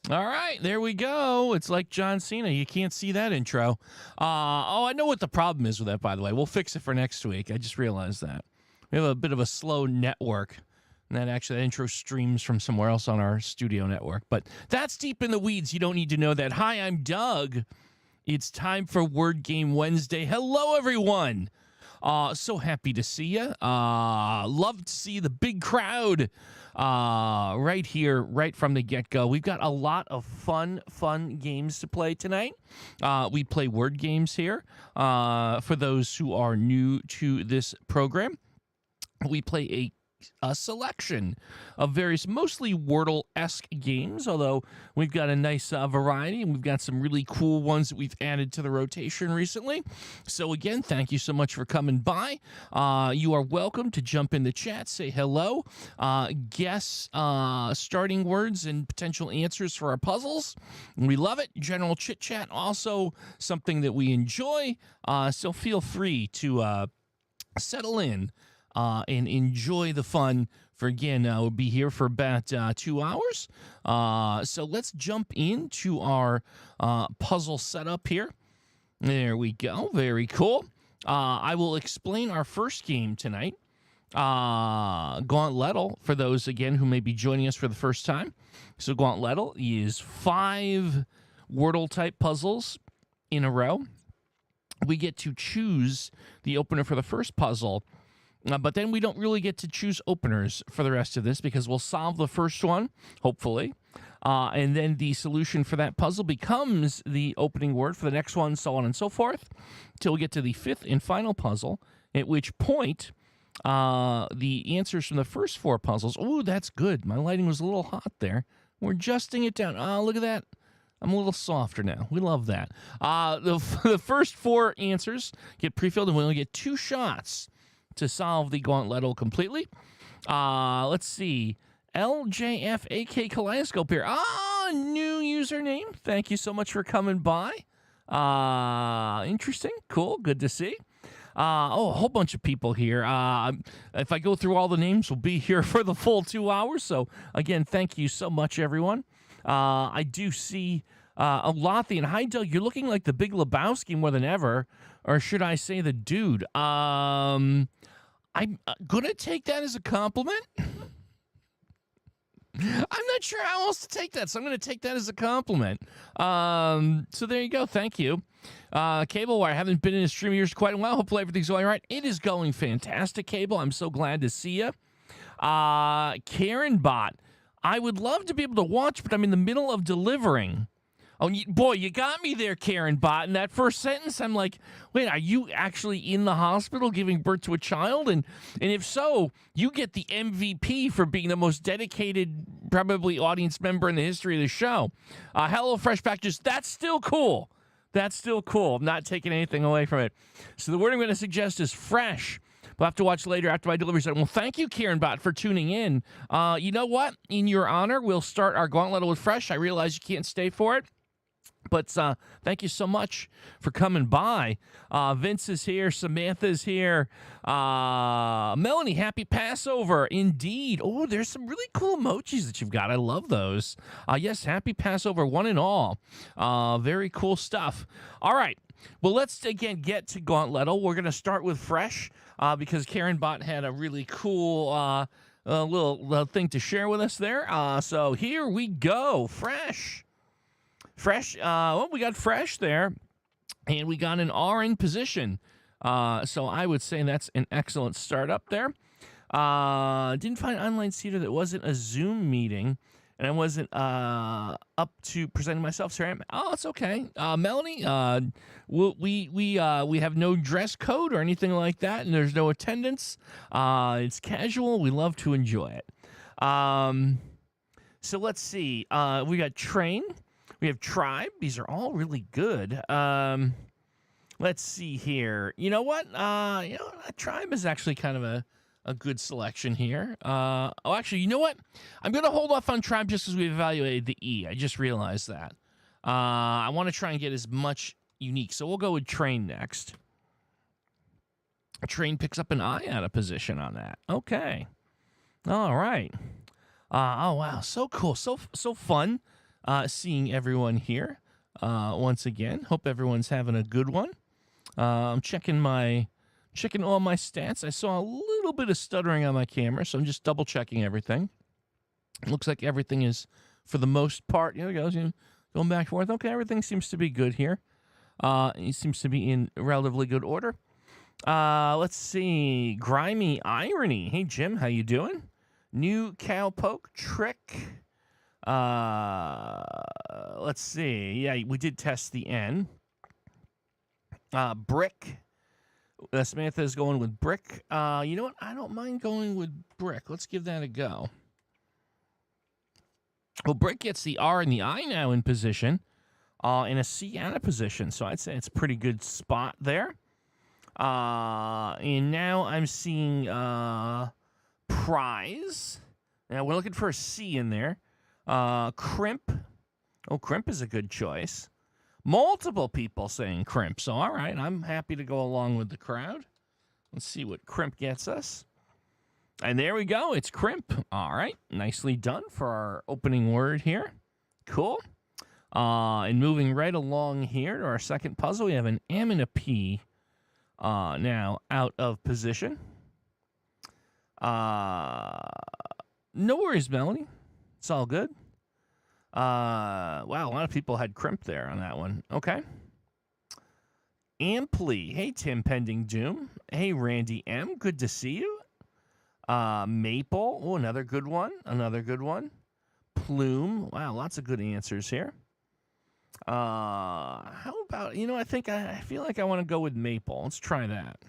All right, there we go. It's like John Cena. You can't see that intro. I know what the problem is with that, by the way. We'll fix it for next week. I just realized that. We have a bit of a slow network. And that intro streams from somewhere else on our studio network. But that's deep in the weeds. You don't need to know that. Hi, I'm Doug. It's time for Word Game Wednesday. Hello, everyone. So happy to see you. Love to see the big crowd right here, right from the get-go. We've got a lot of fun games to play tonight. We play word games here. For those who are new to this program, we play a selection of various, mostly Wordle-esque games, although we've got a nice variety, and we've got some really cool ones that we've added to the rotation recently. So again, thank you so much for coming by. You are welcome to jump in the chat, say hello, guess starting words and potential answers for our puzzles. We love it. General chit-chat, also something that we enjoy, so feel free to settle in and enjoy the fun. We'll be here for about 2 hours. So let's jump into our puzzle setup here. There we go. Very cool. I will explain our first game tonight. Gauntlettle, for those, again, who may be joining us for the first time. So Gauntlettle is 5 Wordle-type puzzles in a row. We get to choose the opener for the first puzzle. But then we don't really get to choose openers for the rest of this because we'll solve the first one, hopefully. And then the solution for that puzzle becomes the opening word for the next one, so on and so forth, till we get to the 5th and final puzzle, at which point the answers from the first 4 puzzles... Oh, that's good. My lighting was a little hot there. We're adjusting it down. Oh, look at that. I'm a little softer now. We love that. The first 4 answers get pre-filled, and we only get 2 shots to solve the Gauntlettle completely. Let's see. LJFAK Kaleidoscope here. New username. Thank you so much for coming by. Interesting. Cool. Good to see. A whole bunch of people here. If I go through all the names, we'll be here for the full 2 hours. So, again, thank you so much, everyone. I do see a Lothian. Hi, Doug. You're looking like the Big Lebowski more than ever. Or should I say the dude? I'm going to take that as a compliment. I'm not sure how else to take that, so I'm going to take that as a compliment. So there you go. Thank you. Cable Wire, I haven't been in a stream of yours quite a while. Hopefully everything's going all right. It is going fantastic, Cable. I'm so glad to see you. Karen Bot, I would love to be able to watch, but I'm in the middle of delivering. Oh, boy, you got me there, Karen Bot. In that first sentence, I'm like, wait, are you actually in the hospital giving birth to a child? And if so, you get the MVP for being the most dedicated, probably, audience member in the history of the show. Hello, Fresh Packages. That's still cool. That's still cool. I'm not taking anything away from it. So the word I'm going to suggest is fresh. We'll have to watch later after my delivery set. Well, thank you, Karen Bot, for tuning in. You know what? In your honor, we'll start our Gauntlettle with fresh. I realize you can't stay for it. But thank you so much for coming by. Vince is here. Samantha's here. Melanie, happy Passover. Indeed. Oh, there's some really cool emojis that you've got. I love those. Yes, happy Passover, one and all. Very cool stuff. All right. Well, let's, again, get to Gauntlettle. We're going to start with fresh because Karen Bot had a really cool little thing to share with us there. So here we go. Fresh. Fresh, we got fresh there, and we got an R in position. So I would say that's an excellent start up there. Didn't find online theater that wasn't a Zoom meeting, and I wasn't up to presenting myself. Sorry, it's okay. Melanie, we have no dress code or anything like that, and there's no attendance. It's casual. We love to enjoy it. So let's see. We got train. We have tribe. These are all really good. Let's see here. You know what? Tribe is actually kind of a good selection here. Actually, you know what? I'm going to hold off on tribe just as we evaluated the E. I just realized that. I want to try and get as much unique. So we'll go with train next. Train picks up an I out of position on that. Okay. All right. Oh, wow. So cool. So fun. seeing everyone here once again. Hope everyone's having a good one. I'm checking all my stats. I saw a little bit of stuttering on my camera, so I'm just double checking everything. Looks like everything is, for the most part, here it goes, going back and forth. Okay, everything seems to be good here. It seems to be in relatively good order. Let's see. Grimy Irony. Hey, Jim, how you doing? New Cowpoke Trick. Let's see. Yeah, we did test the N. Brick. Samantha is going with Brick. You know what? I don't mind going with Brick. Let's give that a go. Well, Brick gets the R and the I now in position, and a C out of position. So I'd say it's a pretty good spot there. And now I'm seeing Prize. Now we're looking for a C in there. Crimp. Oh, Crimp is a good choice. Multiple people saying Crimp. So, all right, I'm happy to go along with the crowd. Let's see what Crimp gets us. And there we go. It's Crimp. All right. Nicely done for our opening word here. Cool. And moving right along here to our second puzzle, we have an M and a P now out of position. No worries, Melanie. It's all good. Wow, a lot of people had Crimp there on that one. Okay. Amply. Hey, Tim Pending Doom. Hey, Randy M. Good to see you. Maple. Oh, another good one. Another good one. Plume. Wow, lots of good answers here. How about, I feel like I want to go with Maple. Let's try that.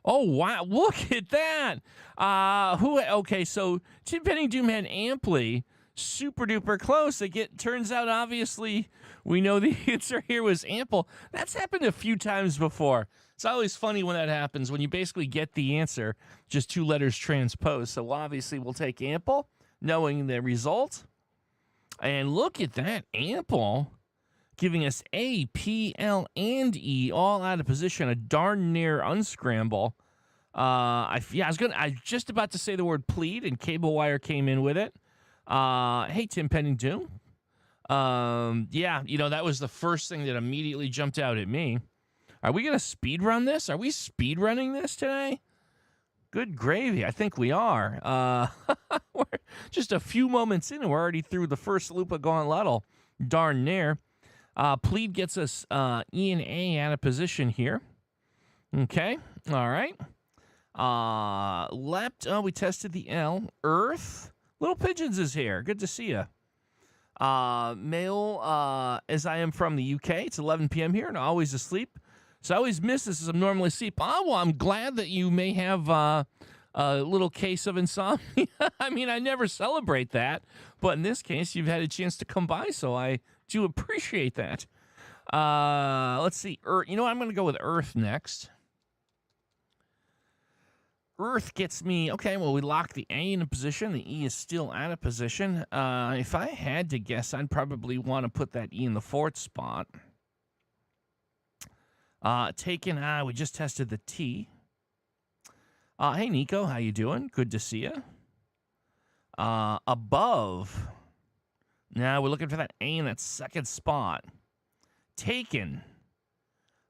Oh, wow. Look at that. Okay, so Tim Penning Doom had Amply. Super duper close. Turns out, obviously, we know the answer here was Ample. That's happened a few times before. It's always funny when that happens, when you basically get the answer, just two letters transposed. So obviously we'll take Ample, knowing the result. And look at that, Ample, giving us A, P, L, and E, all out of position. A darn near unscramble. I was just about to say the word plead, and Cable Wire came in with it. Hey, Tim Pending Doom. That was the first thing that immediately jumped out at me. Are we going to speed run this? Are we speed running this today? Good gravy. I think we are. We're just a few moments in, and we're already through the first loop of Gauntlettle. Darn near. Plead gets us E and A out of position here. Okay. All right. Leapt. Oh, we tested the L. Earth. Little Pigeons is here. Good to see you. Male, as I am from the UK. It's 11 p.m. here and always asleep. So I always miss this as I'm normally asleep. Oh, well, I'm glad that you may have a little case of insomnia. I mean, I never celebrate that. But in this case, you've had a chance to come by, so I do appreciate that. Let's see. Earth. I'm going to go with Earth next. Earth gets me, okay, well, we lock the A in a position. The E is still out of position. If I had to guess, I'd probably want to put that E in the fourth spot. Taken, we just tested the T. Hey, Nico, how you doing? Good to see you. Above. Now we're looking for that A in that second spot. Taken.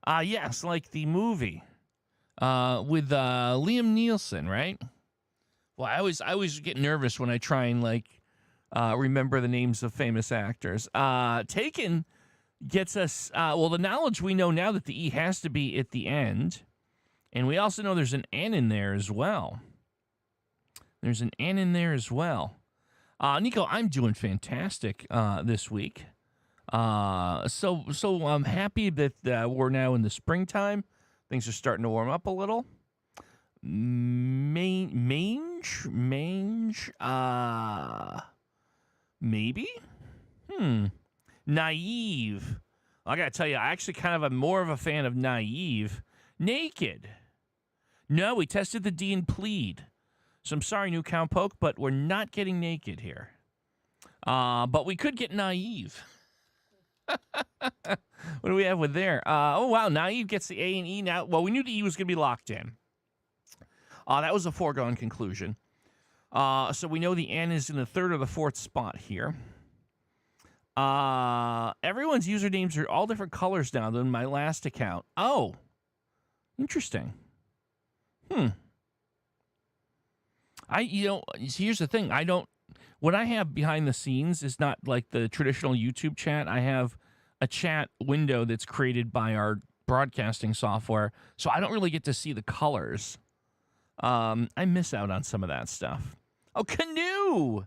Yes, like the movie. With Liam Neeson, right? Well, I always get nervous when I try and remember the names of famous actors. Taken gets us the knowledge we know now that the E has to be at the end, and we also know there's an N in there as well. There's an N in there as well. Nico, I'm doing fantastic this week. So I'm happy that we're now in the springtime. Things are starting to warm up a little. Mange, maybe? Naive. I gotta tell you, I actually kind of am more of a fan of naive. Naked. No, we tested the D and plead. So I'm sorry, New Cowpoke, but we're not getting naked here. But we could get naive. What do we have with there? Oh, wow. Naive gets the A and E now. Well, we knew the E was going to be locked in. That was a foregone conclusion. So we know the N is in the third or the fourth spot here. Everyone's usernames are all different colors now than my last account. Oh, interesting. Here's the thing. What I have behind the scenes is not like the traditional YouTube chat. I have a chat window that's created by our broadcasting software, so I don't really get to see the colors. I miss out on some of that stuff. Oh, Canoe!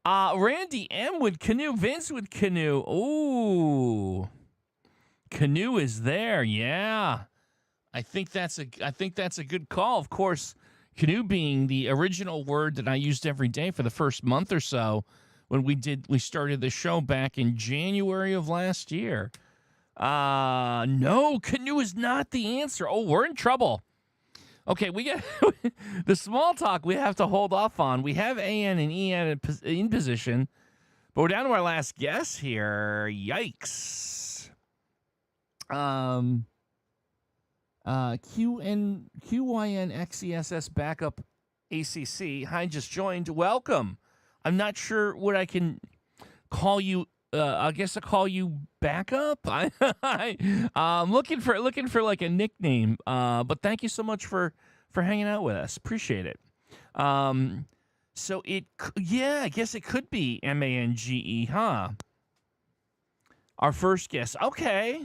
Randy M with Canoe, Vince with Canoe. Ooh. Canoe is there, yeah. I think that's a good call. Of course, canoe being the original word that I used every day for the first month or so when we started the show back in January of last year. No, canoe is not the answer. Oh, we're in trouble. Okay, we got the small talk we have to hold off on. We have AN and EN in position, but we're down to our last guess here. Yikes. QYNXESS backup ACC. Hi, just joined. Welcome. I'm not sure what I can call you. I guess I'll call you backup. I'm looking for like a nickname. But thank you so much for hanging out with us. Appreciate it. So I guess it could be MANGE, huh? Our first guess. Okay.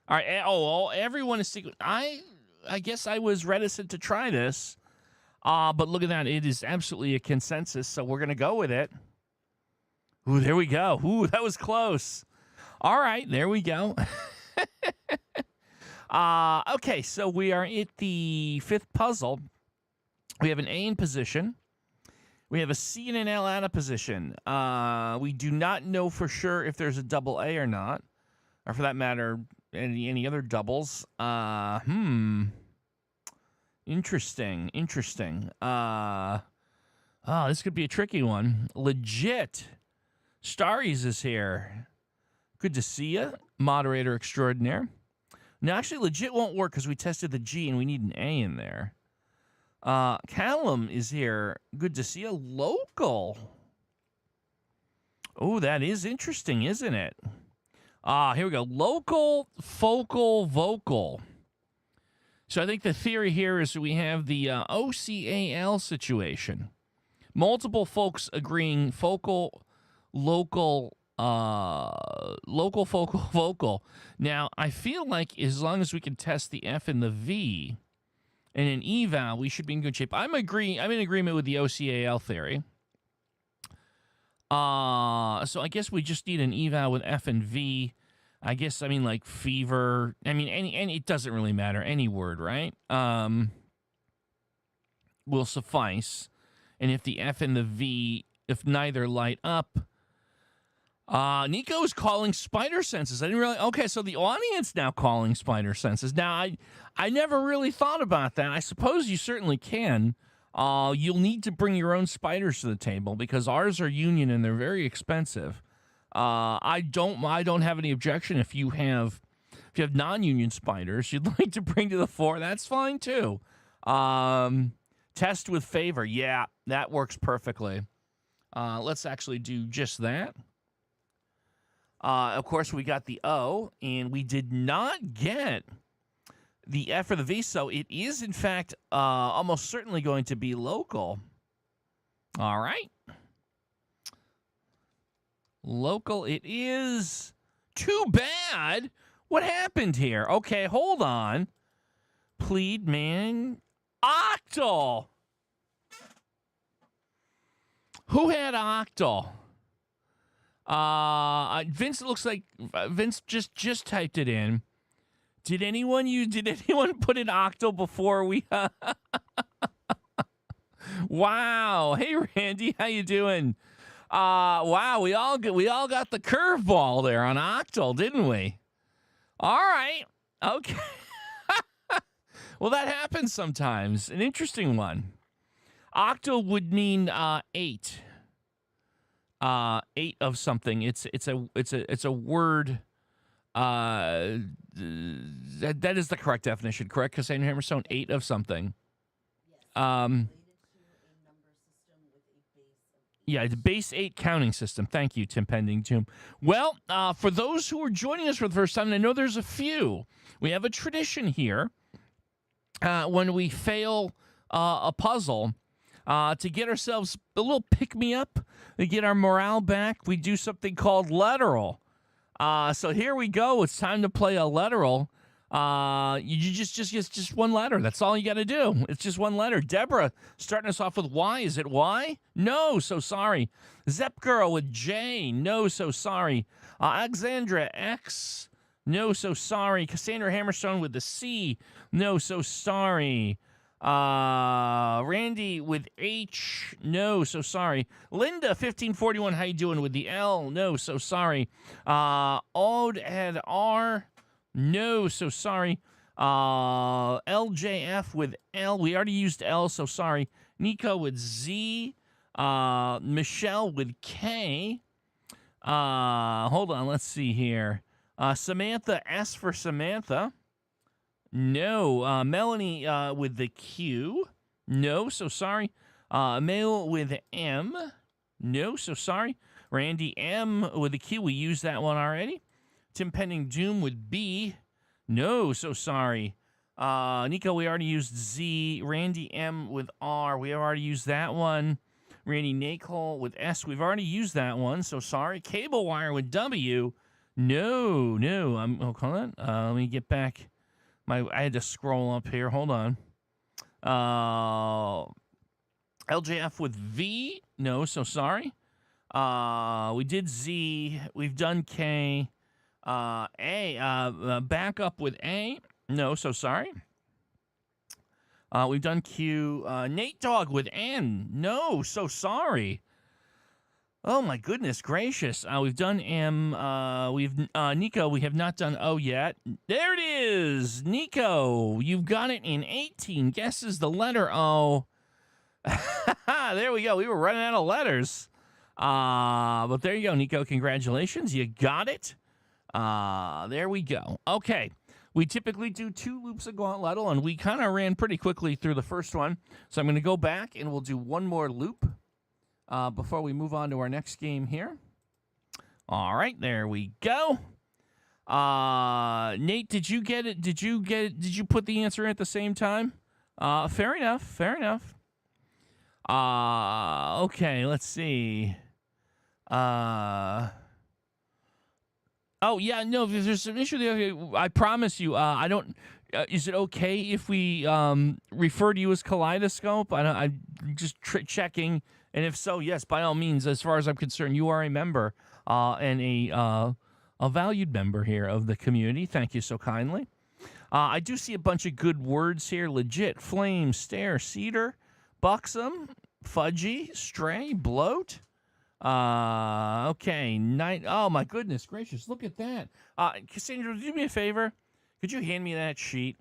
All right. Oh, everyone is secret. I guess I was reticent to try this. But look at that. It is absolutely a consensus. So we're gonna go with it. Ooh, there we go. Ooh, that was close. All right, there we go. Okay, so we are at the fifth puzzle. We have an A in position. We have a C and an L out of position. We do not know for sure if there's a double A or not, or for that matter, any other doubles. Interesting. This could be a tricky one. Legit. Starries is here. Good to see you, moderator extraordinaire. Now, actually, legit won't work because we tested the G and we need an A in there. Callum is here. Good to see you. Local. Oh, that is interesting, isn't it? Here we go. Local, focal, vocal. So I think the theory here is we have the OCAL situation. Multiple folks agreeing focal, local, focal, vocal. Now, I feel like as long as we can test the F and the V and an eval, we should be in good shape. I'm in agreement with the OCAL theory. So I guess we just need an eval with F and V. I guess, like fever. Any it doesn't really matter. Any word, right? Will suffice. And if the F and the V, if neither light up, Nico is calling spider senses. I didn't really. Okay, so the audience now calling spider senses. Now, I never really thought about that. I suppose you certainly can. You'll need to bring your own spiders to the table because ours are union and they're very expensive. I don't have any objection if you have non-union spiders you'd like to bring to the fore. That's fine too. Test with favor. Yeah, that works perfectly. Let's actually do just that. Of course, we got the O, and we did not get the F or the V, so it is, in fact, almost certainly going to be local. All right. Local it is. Too bad. What happened here? Okay, hold on. Plead, man. Octordle. Who had Octordle? Vince, it looks like Vince just typed it in. Did anyone put in Octordle before we? Wow. Hey, Randy, how you doing? Wow, we all got the curveball there on Octordle, didn't we? All right. Okay. Well, that happens sometimes. An interesting one. Octordle would mean 8. 8 of something. It's a word. That is the correct definition. Correct, Cassandra Hammerstone. 8 of something. Yeah, it's base 8 counting system. Thank you, Tim Pending Doom. Well, for those who are joining us for the first time, and I know there's a few, we have a tradition here when we fail a puzzle to get ourselves a little pick-me-up, to get our morale back. We do something called Lateral. So here we go. It's time to play a Lateral. You just one letter. That's all you got to do. It's just one letter. Deborah starting us off with Y. Is it Y? No, so sorry. Zep Girl with J. No, so sorry. Alexandra X. No, so sorry. Cassandra Hammerstone with the C. No, so sorry. Randy with H. No, so sorry. Linda 1541. How you doing with the L? No, so sorry. Ode had R. No, so sorry. LJF with L. We already used L, so sorry. Nico with Z. Michelle with K. Hold on, let's see here. Samantha S for Samantha. No. Melanie with the Q. No, so sorry. Mail with M. No, so sorry. Randy M with the Q. We used that one already. Tim Pending Doom with B. No, so sorry. Nico, we already used Z. Randy M with R. We have already used that one. Randy Nacol with S. We've already used that one, so sorry. Cable Wire with W. No. Hold on. Let me get back. I had to scroll up here. Hold on. LJF with V. No, so sorry. We did Z. We've done K. A. Back up with A. No, so sorry. We've done Q. Nate Dogg with N. No, so sorry. Oh my goodness gracious. We've done M. Nico, we have not done O yet. There it is. Nico, you've got it in 18 guesses, the letter O. There we go. We were running out of letters. But there you go, Nico. Congratulations. You got it. There we go. Okay. We typically do 2 loops of Gauntlettle, and we kind of ran pretty quickly through the first one. So I'm going to go back, and we'll do one more loop before we move on to our next game here. All right, there we go. Nate, did you get it? Did you put the answer in at the same time? Fair enough. Okay, let's see. Oh, yeah, no, if there's an issue there, I promise you, I don't, is it okay if we refer to you as Kaleidoscope? I'm just checking, and if so, yes, by all means, as far as I'm concerned, you are a member and a valued member here of the community. Thank you so kindly. I do see a bunch of good words here. Legit, flame, stare, cedar, buxom, fudgy, stray, bloat. Okay, night. Oh my goodness gracious, look at that. Cassandra, do me a favor. Could you hand me that sheet?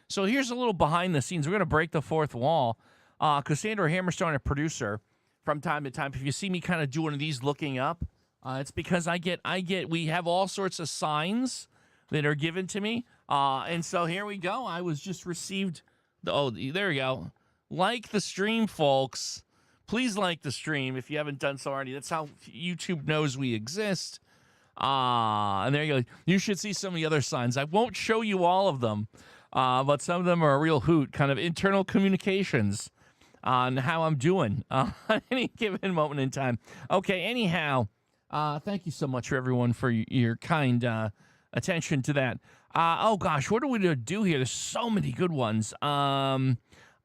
So here's a little behind the scenes. We're gonna break the fourth wall. Cassandra Hammerstone, a producer, from time to time. If you see me kind of doing these looking up, it's because we have all sorts of signs that are given to me. And so here we go. I was just received. There we go. Like the stream, folks. Please like the stream if you haven't done so already. That's how YouTube knows we exist. And there you go. You should see some of the other signs. I won't show you all of them, but some of them are a real hoot, kind of internal communications on how I'm doing at any given moment in time. Okay, anyhow, thank you so much for everyone for your kind attention to that. Oh, gosh, what are we going to do here? There's so many good ones.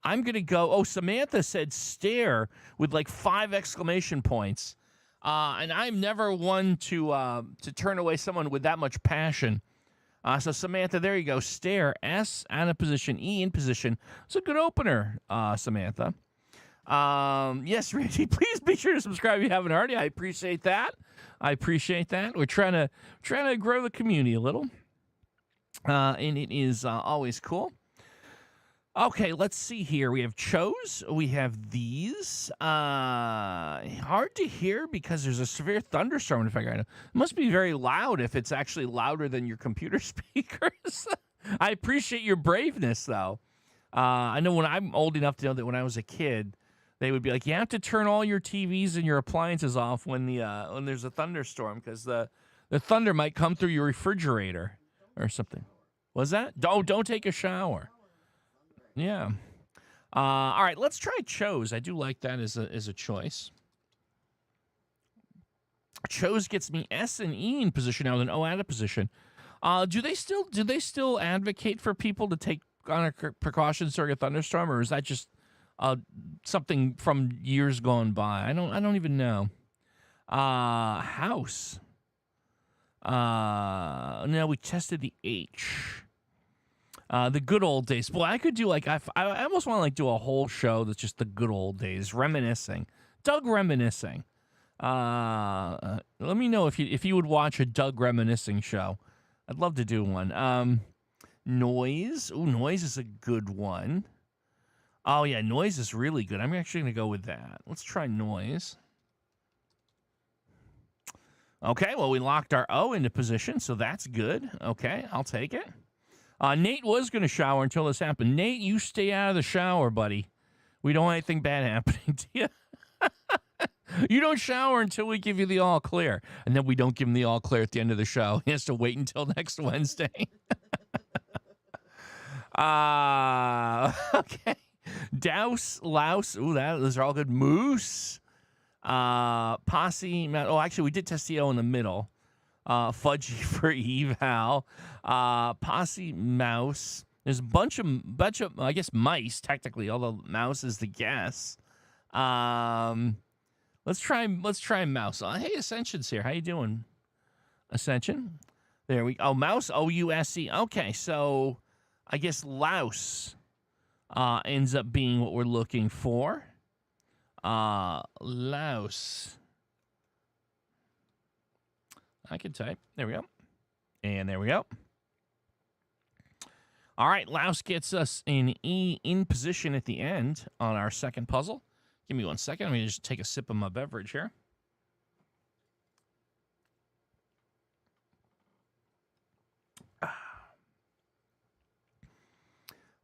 I'm going to go, Samantha said stare with like 5 exclamation points. And I'm never one to turn away someone with that much passion. So Samantha, there you go. Stare, S out of position, E in position. It's a good opener, Samantha. Yes, Randy, please be sure to subscribe if you haven't already. I appreciate that. We're trying to grow the community a little. And it is always cool. Okay, let's see here. We have chose. We have these. Hard to hear because there's a severe thunderstorm. In fact, it must be very loud if it's actually louder than your computer speakers. I appreciate your braveness, though. I know when I'm old enough to know that when I was a kid, They would be like, you have to turn all your TVs and your appliances off when there's a thunderstorm because the thunder might come through your refrigerator or something. Was that? Don't take a shower. Yeah. All right, let's try chose. I do like that as a choice. Chose gets me S and E in position now with an O out of position. Do they still advocate for people to take precautions during a thunderstorm, or is that just something from years gone by? I don't even know. House. No, we tested the H. The good old days. Boy, I could do I almost want to do a whole show that's just the good old days, reminiscing. Doug reminiscing. Let me know if you would watch a Doug reminiscing show. I'd love to do one. Noise. Ooh, noise is a good one. Oh, yeah, noise is really good. I'm actually going to go with that. Let's try noise. Okay, well, we locked our O into position, so that's good. Okay, I'll take it. Nate was going to shower until this happened. Nate, you stay out of the shower, buddy. We don't want anything bad happening to you. You don't shower until we give you the all clear. And then we don't give him the all clear at the end of the show. He has to wait until next Wednesday. Okay. Douse, louse. Ooh, those are all good. Moose. Posse. Oh, actually, we did test the O in the middle. Fudgy for eval. Posse, mouse. There's a bunch of I guess mice technically, although mouse is the guess. Let's try mouse. Hey, Ascension's here. How you doing, Ascension? There we go. Oh, mouse. O-U-S-E. Okay, so I guess louse ends up being what we're looking for. Louse. I can type. There we go. And there we go. All right, louse gets us an E in position at the end on our second puzzle. Give me 1 second. Let me just take a sip of my beverage here.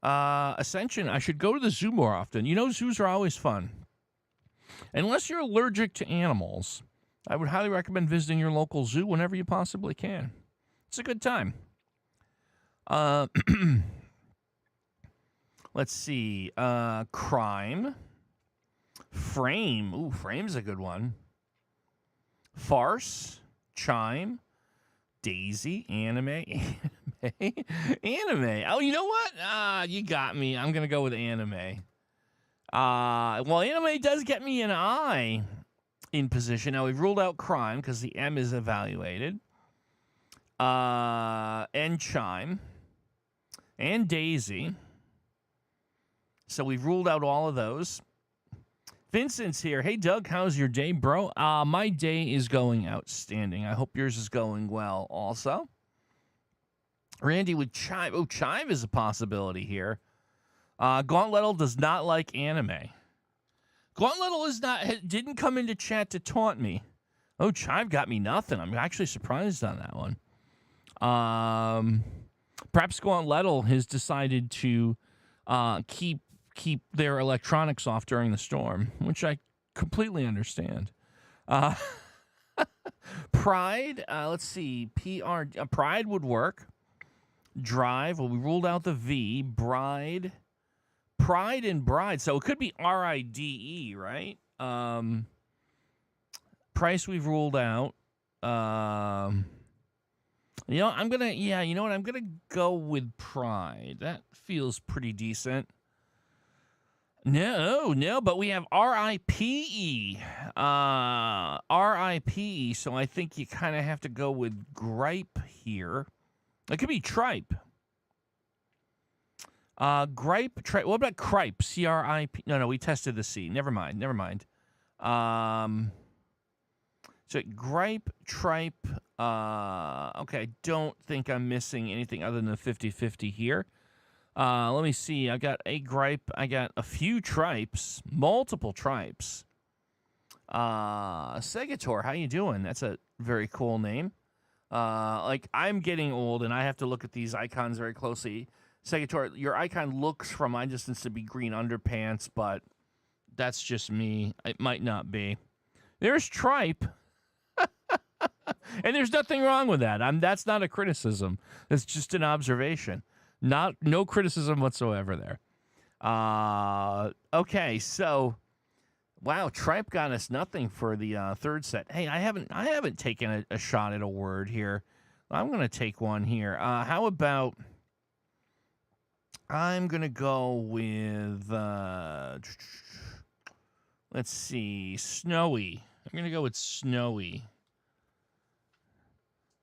Ascension, I should go to the zoo more often. You know, zoos are always fun. Unless you're allergic to animals, I would highly recommend visiting your local zoo whenever you possibly can. It's a good time. Let's see. Crime. Frame. Ooh, frame's a good one. Farce. Chime. Daisy. Anime. Anime. Oh, you know what? You got me. I'm going to go with anime. Well, anime does get me an I in position. Now, we've ruled out crime because the M is evaluated. And chime. And daisy. So we've ruled out all of those. Vincent's here. Hey, Doug, how's your day, bro? My day is going outstanding. I hope yours is going well also. Randy with chive. Oh, chive is a possibility here. Gauntlettle does not like anime. Gauntlettle didn't come into chat to taunt me. Oh, chive got me nothing. I'm actually surprised on that one. Perhaps Gauntlettle has decided to keep their electronics off during the storm, which I completely understand. Pride, let's see, Pride would work. Drive, well, we ruled out the V. Bride, Pride and Bride, so it could be R-I-D-E, right? Price we've ruled out. You know, I'm gonna go with Pride. That feels pretty decent. No, but we have R-I-P-E. R-I-P-E, so I think you kind of have to go with gripe here. It could be tripe. Gripe, tripe. What about cripe? C-R-I-P. No, we tested the C. Never mind. So gripe, tripe. Okay, I don't think I'm missing anything other than the 50-50 here. Let me see. I got a gripe. I got a few tripes, multiple tripes. Segator, how you doing? That's a very cool name. I'm getting old and I have to look at these icons very closely. Segator, your icon looks from my distance to be green underpants, but that's just me. It might not be. There's tripe. And there's nothing wrong with that. That's not a criticism. It's just an observation. No criticism whatsoever there. Okay, so wow, tripe got us nothing for the third set. Hey, I haven't taken a shot at a word here. I'm gonna take one here. How about I'm gonna go with let's see, snowy. I'm gonna go with snowy.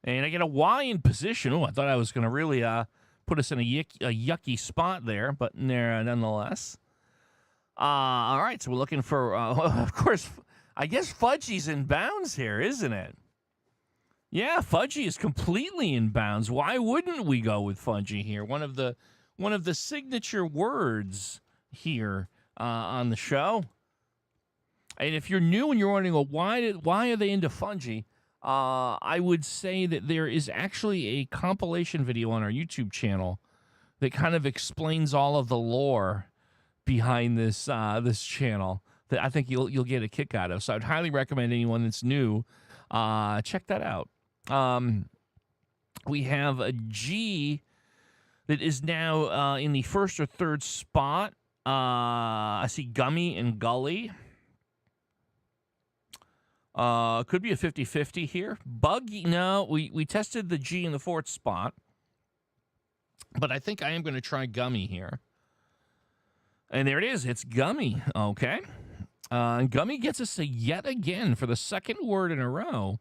And I get a Y in position. Oh, I thought I was going to really put us in a yucky spot there, but nonetheless. All right, so we're looking for, of course, I guess Fudgy's in bounds here, isn't it? Yeah, Fudgy is completely in bounds. Why wouldn't we go with Fudgy here? One of the signature words here on the show. And if you're new and you're wondering, well, why are they into Fudgy? I would say that there is actually a compilation video on our YouTube channel that kind of explains all of the lore behind this this channel that I think you'll get a kick out of. So I'd highly recommend anyone that's new check that out. We have a G that is now in the first or third spot. I see gummy and gully. Could be a 50-50 here. Buggy, no, we tested the G in the fourth spot. But I think I am going to try gummy here. And there it is. It's gummy. Okay. And gummy gets us yet again for the second word in a row.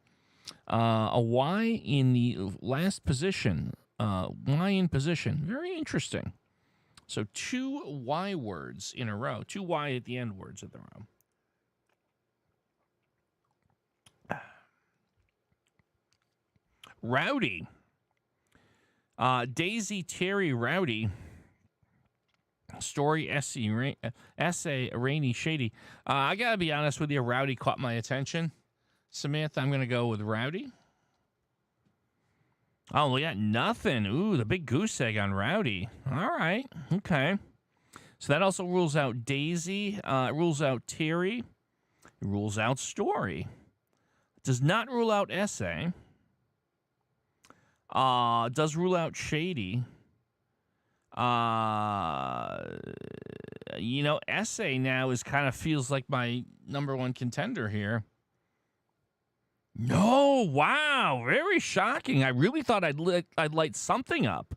A Y in the last position. Y in position. Very interesting. So 2 Y words in a row. 2 Y at the end words in the row. Rowdy. Daisy, Terry, Rowdy. Story, essay, rainy, shady. I got to be honest with you, Rowdy caught my attention. Samantha, I'm going to go with Rowdy. Oh, we got nothing. Ooh, the big goose egg on Rowdy. All right. Okay. So that also rules out Daisy. It rules out Terry. It rules out Story. It does not rule out essay. Does rule out shady. Essay now is kind of feels like my number one contender here. No, wow, very shocking. I really thought I'd light something up.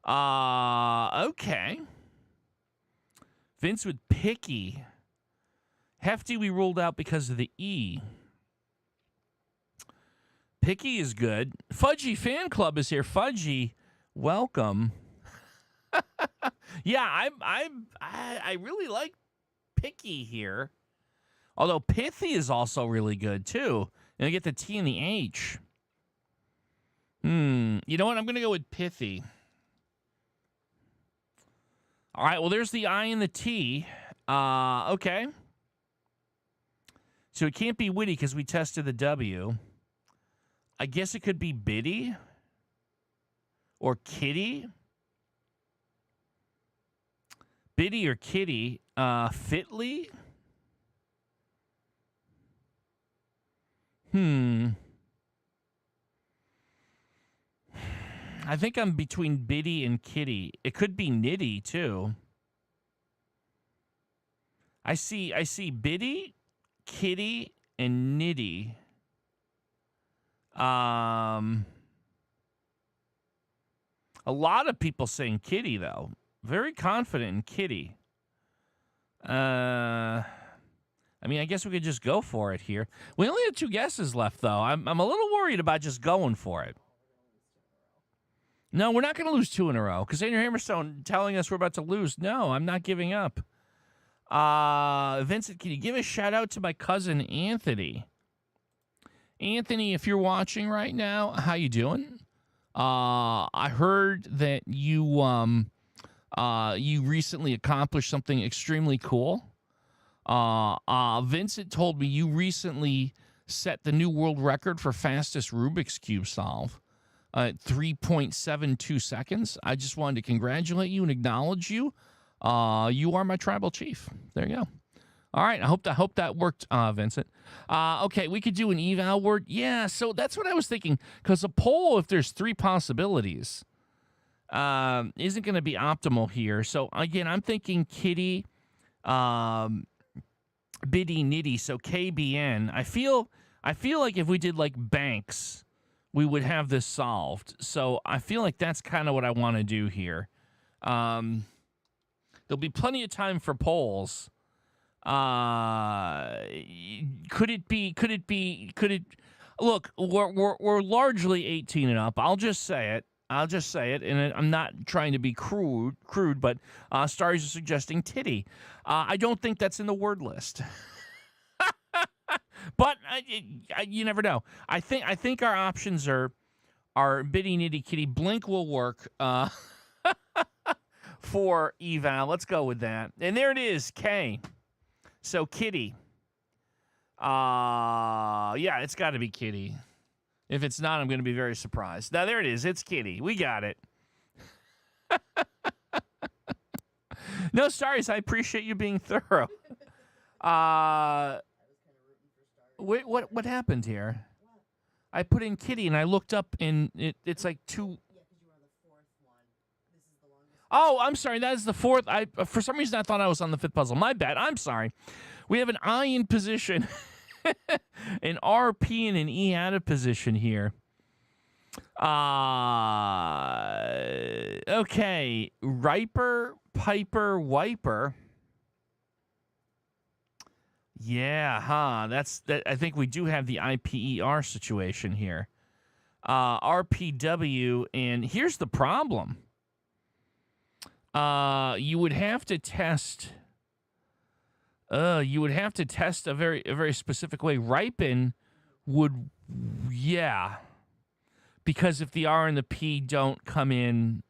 Okay. Vince with picky. Hefty we ruled out because of the E. Picky is good. Fudgy Fan Club is here. Fudgy, welcome. Yeah, I really like picky here. Although pithy is also really good too. And I get the T and the H. You know what? I'm going to go with pithy. All right, well, there's the I and the T. Okay. So it can't be witty because we tested the W. I guess it could be biddy or kitty. Biddy or kitty. Fitly. I think I'm between biddy and kitty. It could be nitty too. I see biddy, kitty, and nitty. A lot of people saying kitty though. Very confident in kitty. I guess we could just go for it here. We only have 2 guesses left, though. I'm a little worried about just going for it. No, we're not going to lose 2 in a row. because Andrew Hammerstone telling us we're about to lose. No, I'm not giving up. Vincent, can you give a shout-out to my cousin, Anthony? Anthony, if you're watching right now, how you doing? I heard that you recently accomplished something extremely cool. Vincent told me you recently set the new world record for fastest Rubik's Cube solve at 3.72 seconds. I just wanted to congratulate you and acknowledge you. You are my tribal chief. There you go. All right, I hope that worked, Vincent. Okay, we could do an eval word. Yeah, so that's what I was thinking. Because a poll, if there's 3 possibilities, isn't going to be optimal here. So again, I'm thinking kitty, bitty nitty. So KBN. I feel like if we did like banks, we would have this solved. So I feel like that's kind of what I want to do here. There'll be plenty of time for polls. Could it look, we're largely 18 and up. I'll just say it, and I'm not trying to be crude, but Stars are suggesting titty. I don't think that's in the word list. But you never know. I think our options are bitty nitty kitty. Blink will work for eval. Let's go with that. And there it is, K. So kitty. Yeah, it's got to be kitty. If it's not, I'm going to be very surprised. Now there it is. It's kitty. We got it. No, sorry. I appreciate you being thorough. Wait, what happened here? I put in kitty and I looked up and it's like 2. Yeah, because you were on the 4th one. This is the longest. Oh, I'm sorry. That is the 4th. For some reason I thought I was on the 5th puzzle. My bad. I'm sorry. We have an I in position, an R, P, and an E out of position here. Okay. Riper, Piper, Wiper. Yeah, That. I think we do have the IPER situation here. RPW, and here's the problem. You would have to test. You would have to test a very specific way. Ripen would, yeah, because if the R and the P don't come in,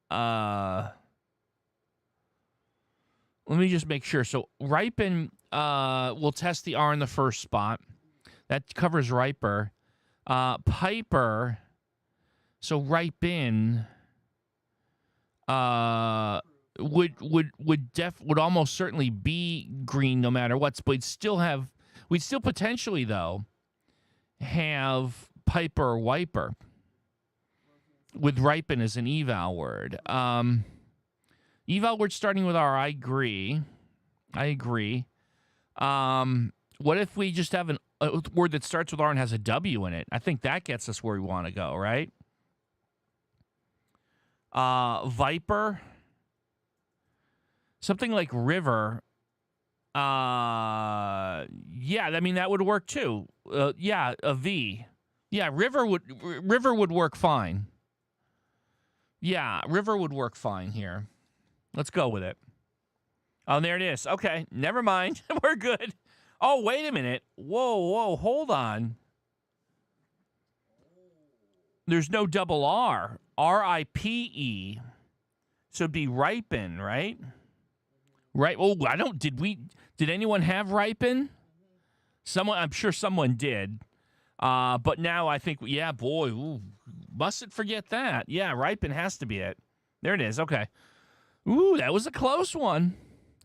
let me just make sure. So ripen. We'll test the R in the first spot. That covers riper. Piper. So ripen. Would almost certainly be green no matter what. But we'd still potentially though have piper or wiper with ripen as an eval word. Eval word starting with R. I agree. What if we just have a word that starts with R and has a W in it? I think that gets us where we want to go, right? Viper. Something like river. Yeah, I mean, that would work too. Yeah, a V. Yeah, river would work fine. Yeah, river would work fine here. Let's go with it. Oh, there it is. Okay, never mind. We're good. Oh, wait a minute. Whoa, hold on. There's no double R. R-I-P-E. So it'd be ripen, right? Right. Oh, did anyone have ripen? I'm sure someone did. But now I think, yeah, boy, mustn't forget that. Yeah, ripen has to be it. There it is. Okay. Ooh, that was a close one.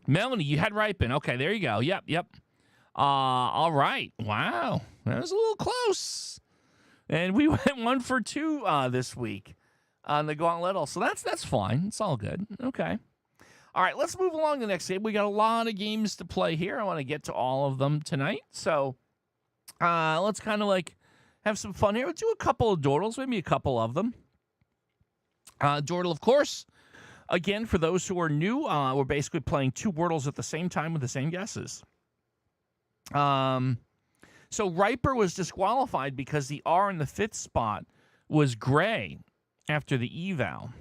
Melanie, you had ripen. Okay, there you go. Yep. All right. Wow. That was a little close. And we went 1 for 2 this week on the Gauntlettle. So that's fine. It's all good. Okay. All right, let's move along to the next game. We got a lot of games to play here. I want to get to all of them tonight. So let's kind of like have some fun here. We'll do a couple of Dordles, maybe a couple of them. Dordle, of course. Again, for those who are new, we're basically playing 2 Wordles at the same time with the same guesses. So Riper was disqualified because the R in the 5th spot was gray after the eval.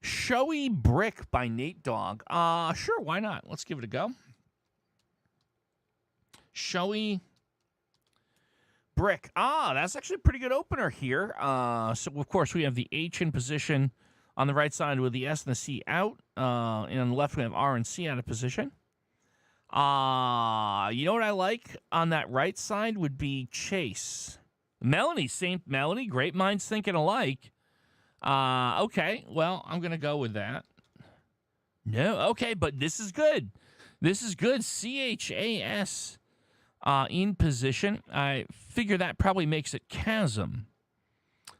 Showy Brick by Nate Dogg. Sure, why not? Let's give it a go. Showy Brick. That's actually a pretty good opener here. So, of course, we have the H in position on the right side with the S and the C out. And on the left, we have R and C out of position. You know what I like on that right side would be Chase. Melanie, St. Melanie, great minds thinking alike. Okay, well, I'm going to go with that. No, okay, but this is good. This is good. CHAS in position. I figure that probably makes it chasm.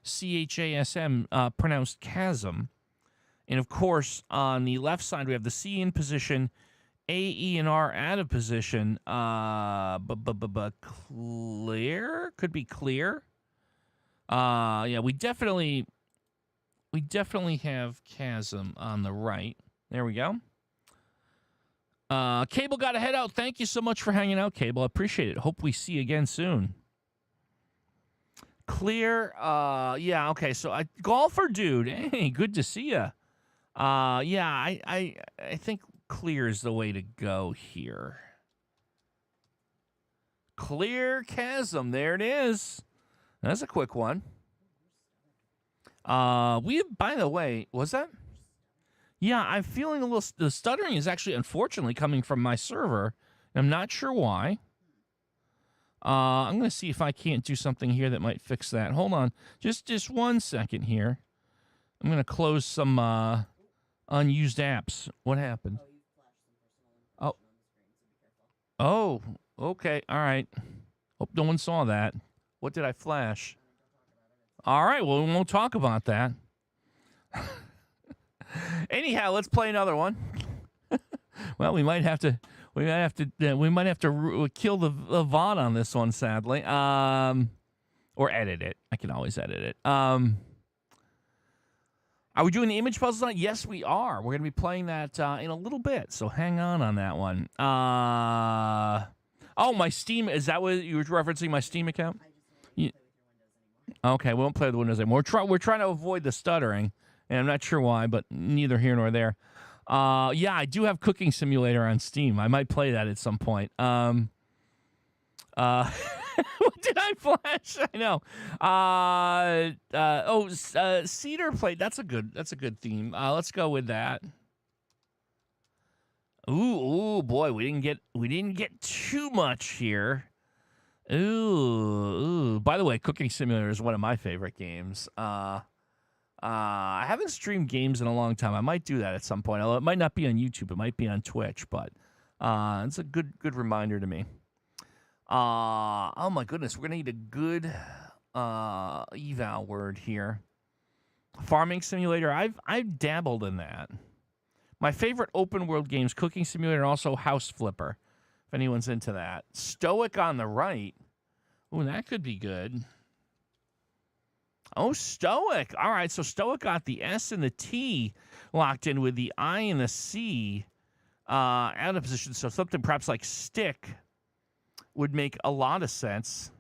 CHASM, pronounced chasm. And, of course, on the left side, we have the C in position, A, E, and R out of position. Clear? Could be clear. Yeah, we definitely have chasm on the right. There we go. Cable got a head out. Thank you so much for hanging out, Cable. I appreciate it. Hope we see you again soon. Clear. Yeah, okay. So, golfer dude. Hey, good to see you. Yeah, I think clear is the way to go here. Clear chasm. There it is. That's a quick one. By the way, was that? Yeah, I'm feeling a little. The stuttering is actually, unfortunately, coming from my server. I'm not sure why. I'm going to see if I can't do something here that might fix that. Hold on. Just 1 second here. I'm going to close some unused apps. What happened? Oh, okay. All right. Hope no one saw that. What did I flash? All right. Well, we won't talk about that. Anyhow, let's play another one. Well, we might have to kill the VOD on this one, sadly. Or edit it. I can always edit it. Are we doing the image puzzles on it? Yes, we are. We're going to be playing that in a little bit, so hang on that one. Oh, my Steam. Is that what you were referencing, my Steam account? Okay, we won't play with the Windows anymore. We're trying to avoid the stuttering, and I'm not sure why, but neither here nor there. Yeah, I do have Cooking Simulator on Steam. I might play that at some point. What did I flash? I know. Cedar Plate. That's a good theme. Let's go with that. Ooh, boy, we didn't get too much here. Ooh. By the way, Cooking Simulator is one of my favorite games. I haven't streamed games in a long time. I might do that at some point. Although it might not be on YouTube. It might be on Twitch. But it's a good reminder to me. Oh my goodness, we're gonna need a good eval word here. Farming Simulator. I've dabbled in that. My favorite open world games: Cooking Simulator, and also House Flipper. If anyone's into that. Stoic on the right. Ooh, that could be good. Oh, Stoic. All right, so Stoic got the S and the T locked in with the I and the C out of position. So something perhaps like stick would make a lot of sense.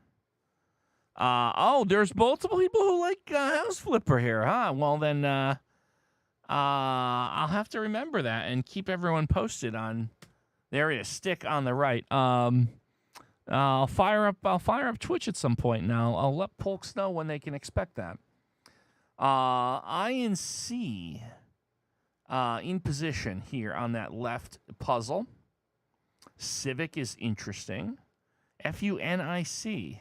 There's multiple people who like House Flipper here, huh? Well, then I'll have to remember that and keep everyone posted on. There it is, stick on the right. I'll fire up Twitch at some point now. I'll let folks know when they can expect that. I and C in position here on that left puzzle. Civic is interesting. FUNIC.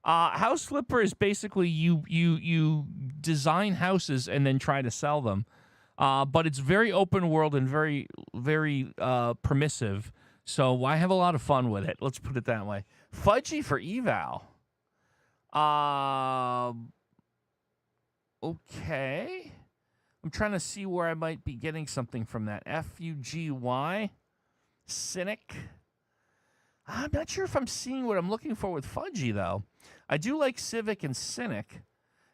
House Flipper is basically you design houses and then try to sell them. But it's very open world and very, very permissive. So I have a lot of fun with it. Let's put it that way. Fudgy for eval. Okay. I'm trying to see where I might be getting something from that. FUGY. Cynic. I'm not sure if I'm seeing what I'm looking for with Fudgy, though. I do like Civic and Cynic.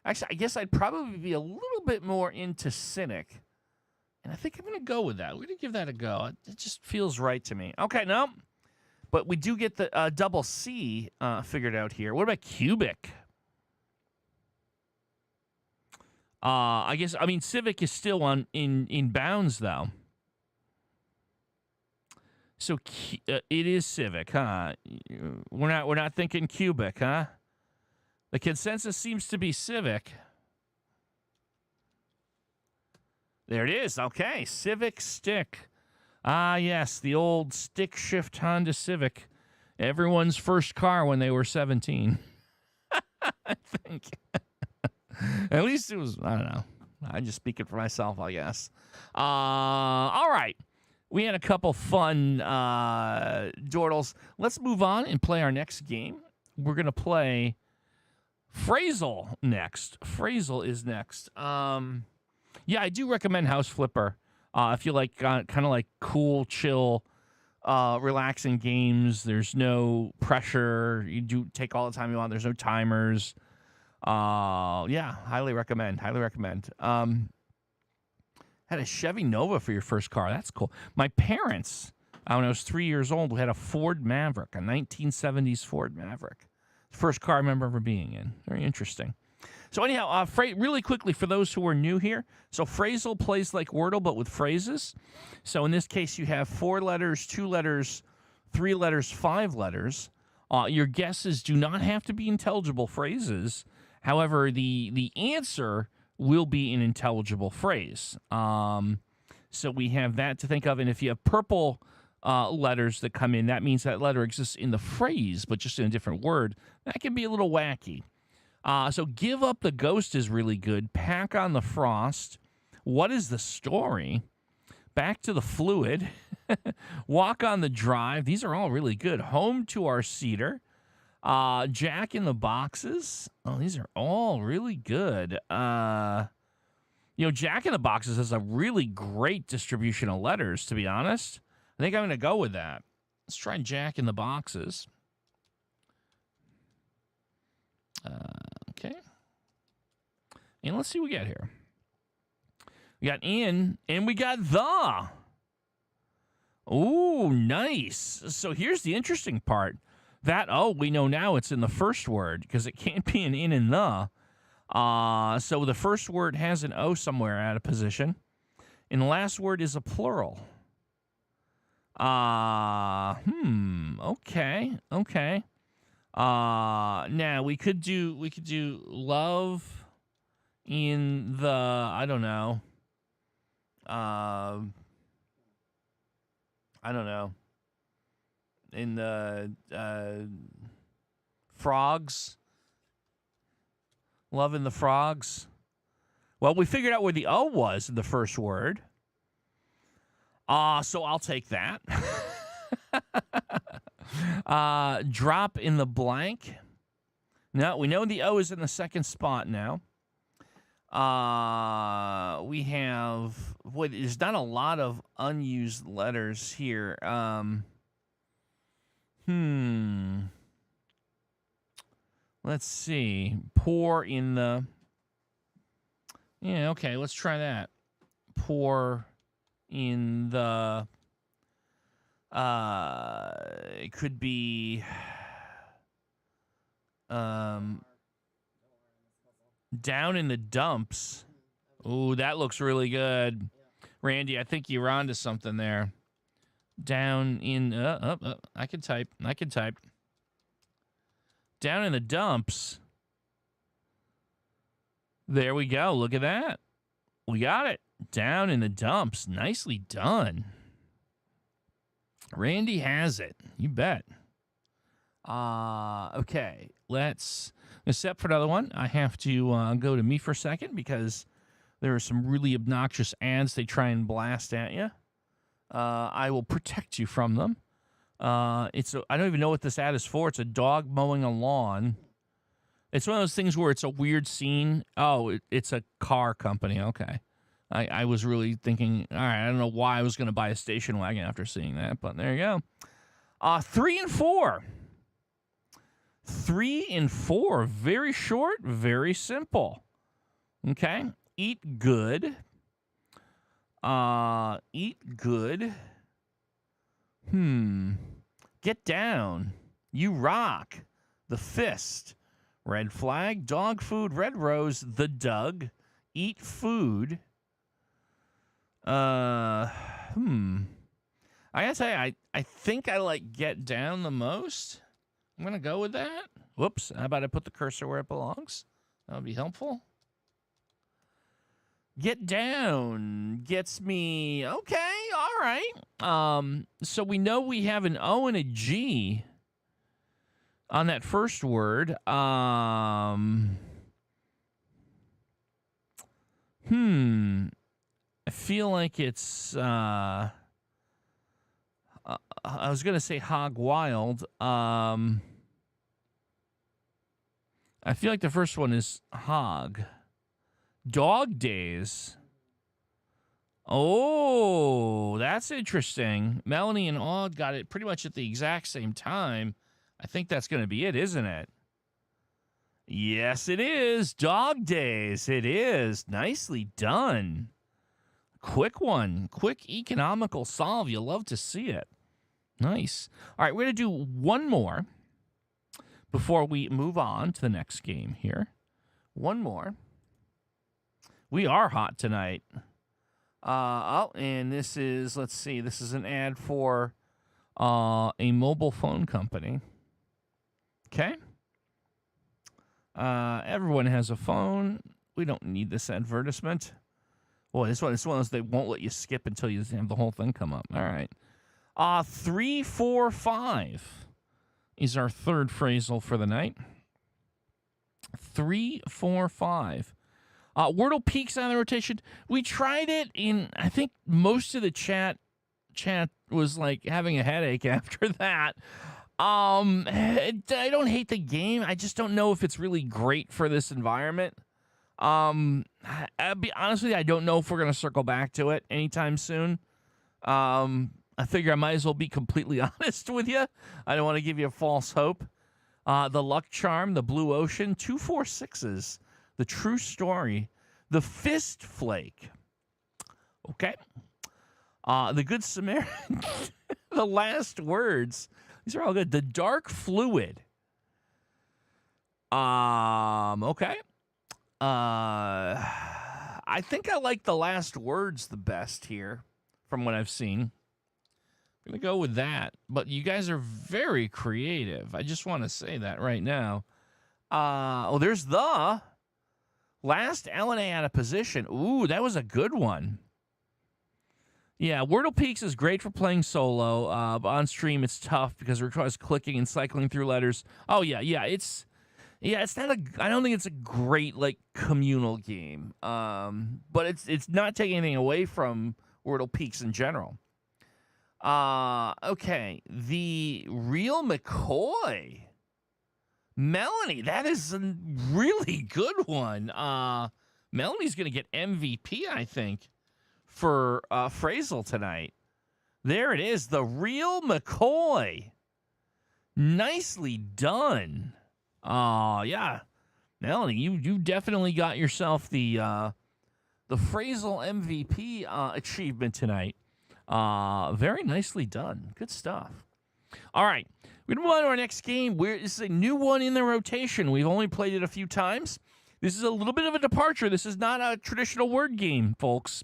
Actually, I guess I'd probably be a little bit more into Cynic. And I think I'm going to go with that. We're going to give that a go. It just feels right to me. Okay, no. But we do get the double C figured out here. What about Cubic? Civic is still in bounds, though. So it is Civic, huh? We're not thinking Cubic, huh? The consensus seems to be Civic. There it is. Okay, Civic Stick. Ah, yes, the old stick shift Honda Civic. Everyone's first car when they were 17. I think. At least it was, I don't know. I'm just speaking for myself, I guess. All right. We had a couple fun Dordles. Let's move on and play our next game. We're going to play Phrasal next. Phrasal is next. Yeah, I do recommend House Flipper. If you like kind of like cool, chill, relaxing games, there's no pressure. You do take all the time you want. There's no timers. Yeah, highly recommend. Highly recommend. Had a Chevy Nova for your first car. That's cool. My parents, when I was 3 years old, had a Ford Maverick, a 1970s Ford Maverick. First car I remember ever being in. Very interesting. So anyhow, really quickly for those who are new here, so Phrasal plays like Wordle but with phrases. So in this case, you have 4 letters, 2 letters, 3 letters, 5 letters. Your guesses do not have to be intelligible phrases. However, the answer will be an intelligible phrase. So we have that to think of. And if you have purple letters that come in, that means that letter exists in the phrase, but just in a different word. That can be a little wacky. So give up the ghost is really good. Pack on the frost. What is the story? Back to the fluid. Walk on the drive. These are all really good. Home to our cedar. Jack in the boxes. Oh, these are all really good. Jack in the boxes has a really great distribution of letters, to be honest. I think I'm going to go with that. Let's try Jack in the boxes. Okay. And let's see what we got here. We got in, and we got the. Ooh, nice. So here's the interesting part. That, we know now it's in the first word because it can't be an in and the. So the first word has an O somewhere out of position. And the last word is a plural. Okay. Now we could do love in the, I don't know. In the frogs. Love in the frogs. Well, we figured out where the O was in the first word. So I'll take that. Drop in the blank. No, we know the O is in the second spot now. We have, there's not a lot of unused letters here. Let's see. Pour in the. Yeah, okay, let's try that. Pour in the. It could be. Down in the dumps. Ooh, that looks really good. Randy, I think you're onto something there. Down in. I can type. Down in the dumps. There we go. Look at that. We got it. Down in the dumps. Nicely done. Randy has it. You bet. Okay. Let's set for another one. I have to go to me for a second because there are some really obnoxious ads they try and blast at you. I will protect you from them. I don't even know what this ad is for. It's a dog mowing a lawn. It's one of those things where it's a weird scene. Oh, it's a car company. Okay. I was really thinking, all right, I don't know why I was going to buy a station wagon after seeing that, but there you go. 3 and 4. 3 and 4. Very short, very simple. Okay. Eat good. Eat good. Get down. You rock. The fist. Red flag. Dog food. Red rose. The Doug. Eat food. I gotta say, I think I like get down the most. I'm gonna go with that. Whoops. How about I put the cursor where it belongs? That would be helpful. Get down gets me, okay, all right. So we know we have an O and a G on that first word. I feel like it's, I I was going to say hog wild. I feel like the first one is hog. Dog days. Oh, that's interesting. Melanie and Aud got it pretty much at the exact same time. I think that's going to be it, isn't it? Yes, it is. Dog days. It is. Nicely done. Quick one. Quick economical solve. You love to see it. Nice. All right, we're going to do one more before we move on to the next game here. One more. We are hot tonight. And this is, let's see, this is an ad for a mobile phone company. Okay. Everyone has a phone. We don't need this advertisement. Boy, this one is one of those they won't let you skip until you have the whole thing come up. All right. 3, 4, 5 is our third phrasal for the night. 3, 4, 5. Wordle peaks on the rotation. We tried it in, I think most of the chat was like having a headache after that. I don't hate the game. I just don't know if it's really great for this environment. I'll be honest with you, I don't know if we're going to circle back to it anytime soon. I figure I might as well be completely honest with you. I don't want to give you a false hope. The luck charm, the blue ocean, 2, 4, 6s. The true story, the fist flake. Okay. The good Samaritan, the last words. These are all good. The dark fluid. Okay. I think I like the last words the best here from what I've seen. I'm going to go with that. But you guys are very creative. I just want to say that right now. There's the last LNA out of position. Ooh, that was a good one. Yeah, Wordle Peaks is great for playing solo. But on stream, it's tough because it requires clicking and cycling through letters. Oh, yeah. It's not I don't think it's a great, like, communal game. But it's not taking anything away from Wordle Peaks in general. Okay. The real McCoy. Melanie, that is a really good one. Melanie's going to get MVP, I think, for Phrasal tonight. There it is. The real McCoy. Nicely done. Yeah. Melanie, you definitely got yourself the Phrasal MVP achievement tonight. Very nicely done. Good stuff. All right. We're going to move on to our next game. This is a new one in the rotation. We've only played it a few times. This is a little bit of a departure. This is not a traditional word game, folks.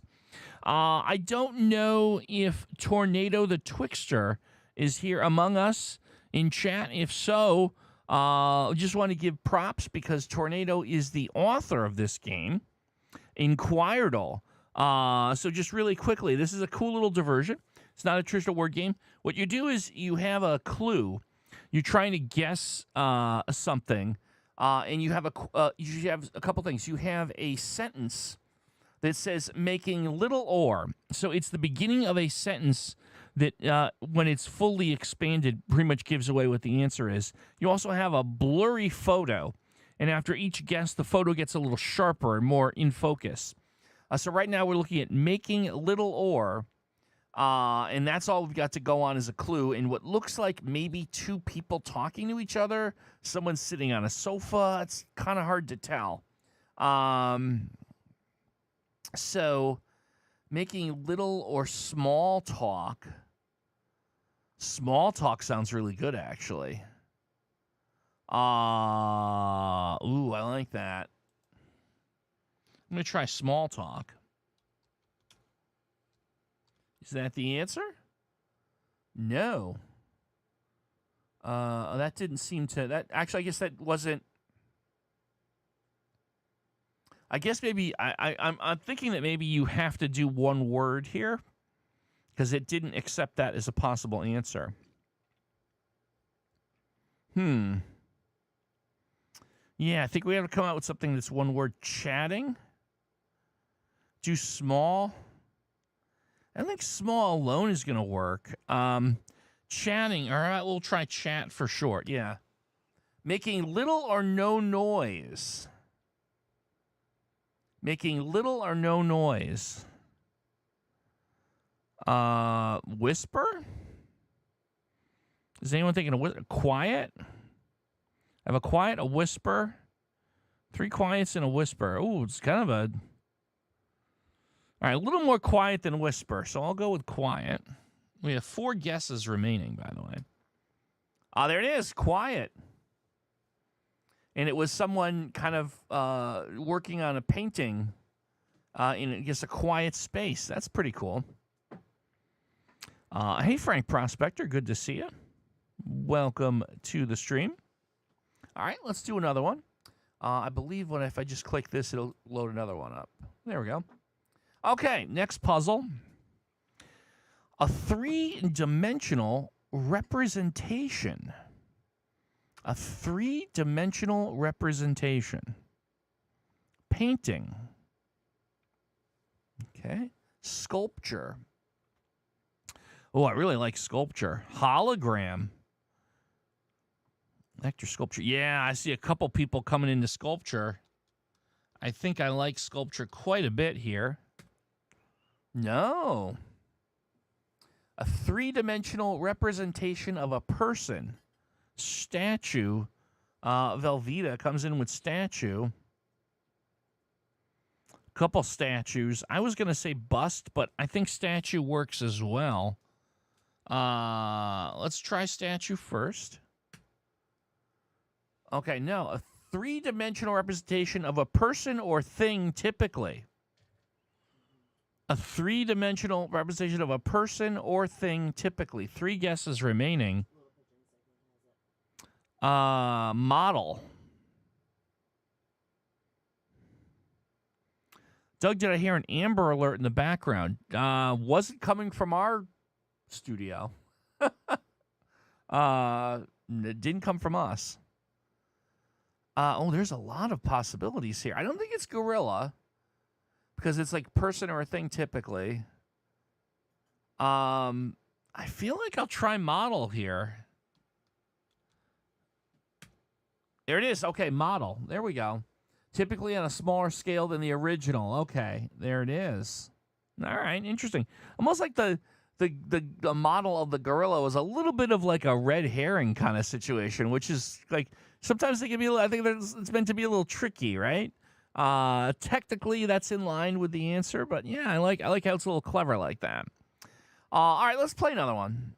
I don't know if Tornado the Twixter is here among us in chat. If so, just want to give props because Tornado is the author of this game, Inquired. So just really quickly, this is a cool little diversion. It's not a traditional word game. What you do is you have a clue. You're trying to guess something, and you have a couple things. You have a sentence that says making little or. So it's the beginning of a sentence that, when it's fully expanded, pretty much gives away what the answer is. You also have a blurry photo, and after each guess, the photo gets a little sharper and more in focus. So right now we're looking at making little or. And that's all we've got to go on as a clue. And what looks like maybe two people talking to each other. Someone's sitting on a sofa. It's kind of hard to tell. So making little or small talk. Small talk sounds really good, actually. Ooh, I like that. I'm going to try small talk. Is that the answer? No. That didn't seem to... That actually, I guess that wasn't... I guess maybe... I'm thinking that maybe you have to do one word here because it didn't accept that as a possible answer. Yeah, I think we have to come out with something that's one word. Chatting. Do small... I don't think small alone is going to work. Chatting. All right, we'll try chat for short. Yeah. Making little or no noise. Making little or no noise. Whisper? Is anyone thinking of quiet? I have a quiet, a whisper. 3 quiets and a whisper. Ooh, it's kind of a... All right, a little more quiet than whisper, so I'll go with quiet. We have 4 guesses remaining, by the way. There it is, quiet. And it was someone kind of working on a painting in, I guess, a quiet space. That's pretty cool. Hey, Frank Prospector, good to see you. Welcome to the stream. All right, let's do another one. I believe if I just click this, it'll load another one up. There we go. Okay, next puzzle. A 3-dimensional representation. A 3-dimensional representation. Painting. Okay. Sculpture. Oh, I really like sculpture. Hologram. Vector sculpture. Yeah, I see a couple people coming into sculpture. I think I like sculpture quite a bit here. No. A 3-dimensional representation of a person. Statue. Velveeta comes in with statue. Couple statues. I was going to say bust, but I think statue works as well. Let's try statue first. Okay, no. A 3-dimensional representation of a person or thing typically. A 3-dimensional representation of a person or thing typically. 3 guesses remaining. Model. Doug, did I hear an Amber Alert in the background? Wasn't coming from our studio. It didn't come from us. There's a lot of possibilities here. I don't think it's gorilla. Because it's like person or a thing typically. I feel like I'll try model here. There it is. Okay, model. There we go. Typically on a smaller scale than the original. Okay, there it is. All right, interesting. Almost like the model of the gorilla was a little bit of like a red herring kind of situation, which is like sometimes they can be. I think it's meant to be a little tricky, right? Technically, that's in line with the answer, but yeah, I like how it's a little clever like that. All right, let's play another one.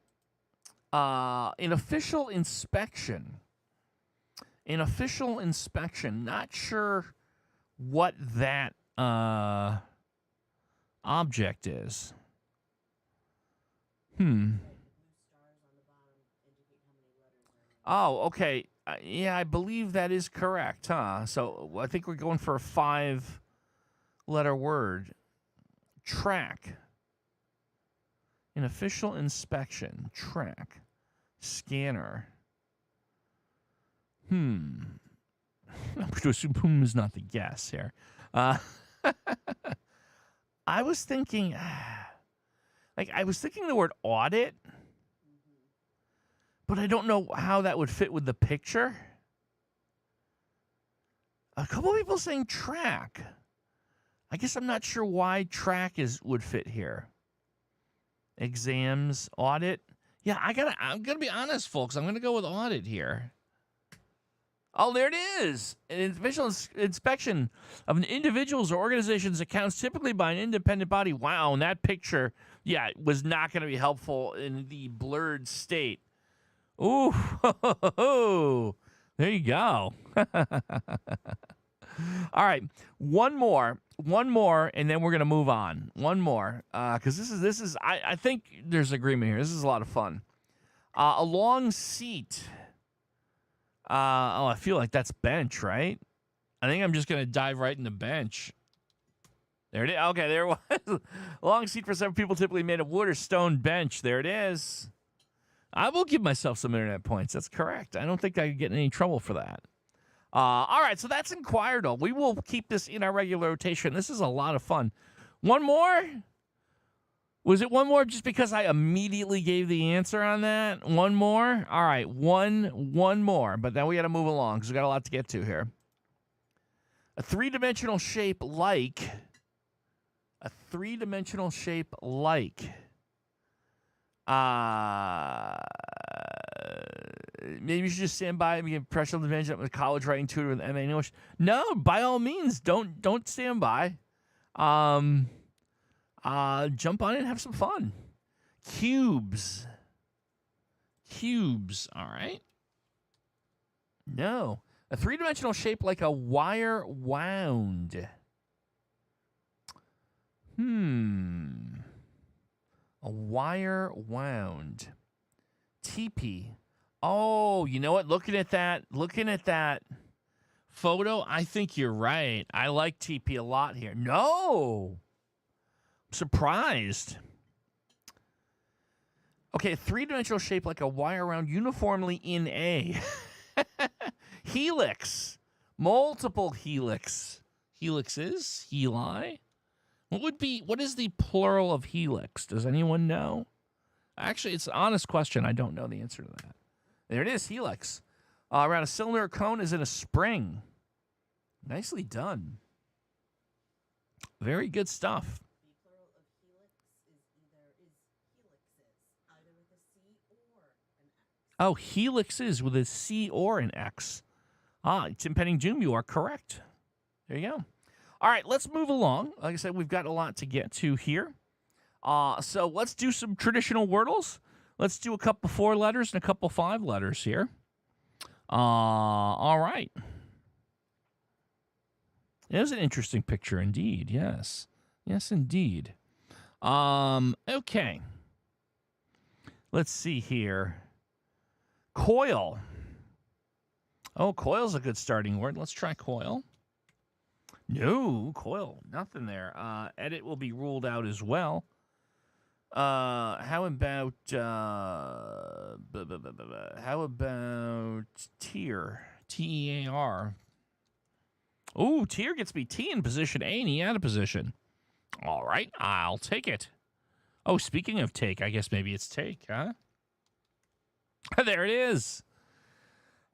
An official inspection. An official inspection. Not sure what that object is. Oh, okay. Yeah, I believe that is correct, huh? So I think we're going for a 5-letter word. Track. An official inspection. Track. Scanner. I'm going to assume is not the guess here. I was thinking, the word audit. But I don't know how that would fit with the picture. A couple people saying track. I guess I'm not sure why track would fit here. Exams, audit. Yeah, I'm gonna be honest, folks. I'm gonna go with audit here. Oh, there it is. An official inspection of an individual's or organization's accounts, typically by an independent body. Wow, and that picture, yeah, was not going to be helpful in the blurred state. Ooh, there you go. All right, one more, and then we're gonna move on. One more, because this is. I think there's agreement here. This is a lot of fun. A long seat. I feel like that's bench, right? I think I'm just gonna dive right into bench. There it is. Okay, there it was. A long seat for several people, typically made of wood or stone bench. There it is. I will give myself some internet points. That's correct. I don't think I could get in any trouble for that. All right, so that's Inquired. We will keep this in our regular rotation. This is a lot of fun. One more? Was it one more just because I immediately gave the answer on that? One more? All right, one more. But then we got to move along because we got a lot to get to here. A three-dimensional shape like... A three-dimensional shape like... maybe you should just stand by and give professional advantage of a college writing tutor with MA English. No, by all means, don't stand by. Jump on it and have some fun. Cubes. All right. No. A three-dimensional shape like a wire wound. A wire wound. Teepee. Oh, you know what? Looking at that photo, I think you're right. I like teepee a lot here. No. I'm surprised. Okay, a three-dimensional shape like a wire wound uniformly in a helix. Multiple helix. Helixes? Heli? What is the plural of helix? Does anyone know? Actually, it's an honest question. I don't know the answer to that. There it is, helix. Around a cylinder or cone is in a spring. Nicely done. Very good stuff. The plural of helix is helixes, either with a C or an X. Oh, helixes with a C or an X. Tim Penning Doom, you are correct. There you go. All right, let's move along. Like I said, we've got a lot to get to here. So let's do some traditional Wordles. Let's do a couple 4 letters and a couple 5 letters here. All right. It was an interesting picture indeed. Yes. Yes, indeed. Okay. Let's see here. Coil. Oh, coil's a good starting word. Let's try coil. No, coil. Nothing there. Edit will be ruled out as well. How about tier? T-E-A-R. Ooh, tier gets me T in position A and E out of position. All right, I'll take it. Oh, speaking of take, I guess maybe it's take, huh? There it is.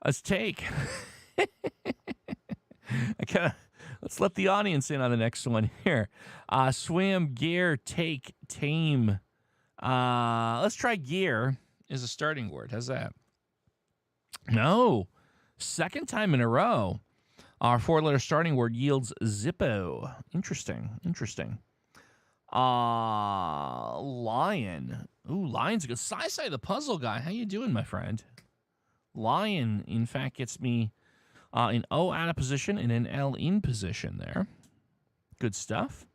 Let's take. Let's let the audience in on the next one here. Swim, gear, take, tame. Let's try gear as a starting word. How's that? No. Second time in a row. Our 4-letter starting word yields Zippo. Interesting. Lion. Ooh, lion's a good. Sai the puzzle guy. How you doing, my friend? Lion, in fact, gets me an O out of position and an L in position there. Good stuff.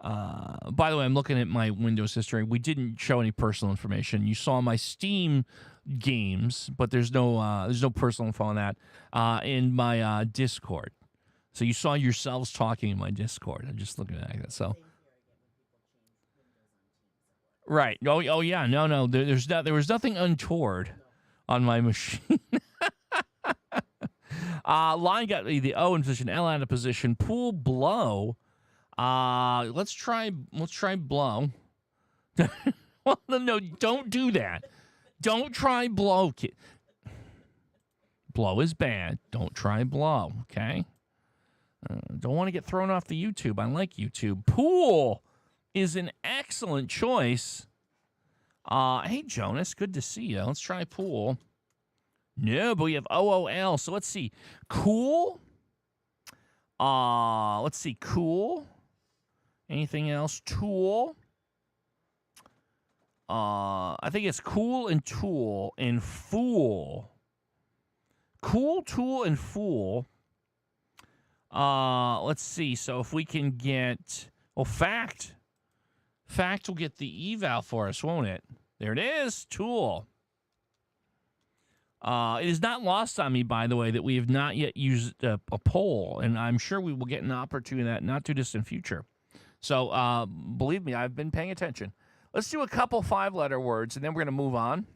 By the way, I'm looking at my Windows history. We didn't show any personal information. You saw my Steam games, but there's no personal info on that in my Discord. So you saw yourselves talking in my Discord. I'm just looking at that. So, right? Oh yeah. No. There was nothing untoward on my machine. Line got the O in position, L out of position. Pool, blow. Let's try blow. Well, no, don't do that. Don't try blow. Blow is bad. Don't try blow, okay? Don't want to get thrown off the YouTube. I like YouTube. Pool is an excellent choice. Hey, Jonas, good to see you. Let's try pool. No, but we have OOL. So let's see. Cool. Let's see. Cool. Anything else? Tool. I think it's cool and tool and fool. Cool, tool, and fool. Let's see. So if we can get... Well, fact. Fact will get the eval for us, won't it? There it is. Tool. It is not lost on me, by the way, that we have not yet used a poll, and I'm sure we will get an opportunity in that not too distant future. So, believe me, I've been paying attention. Let's do a couple 5-letter words, and then we're going to move on.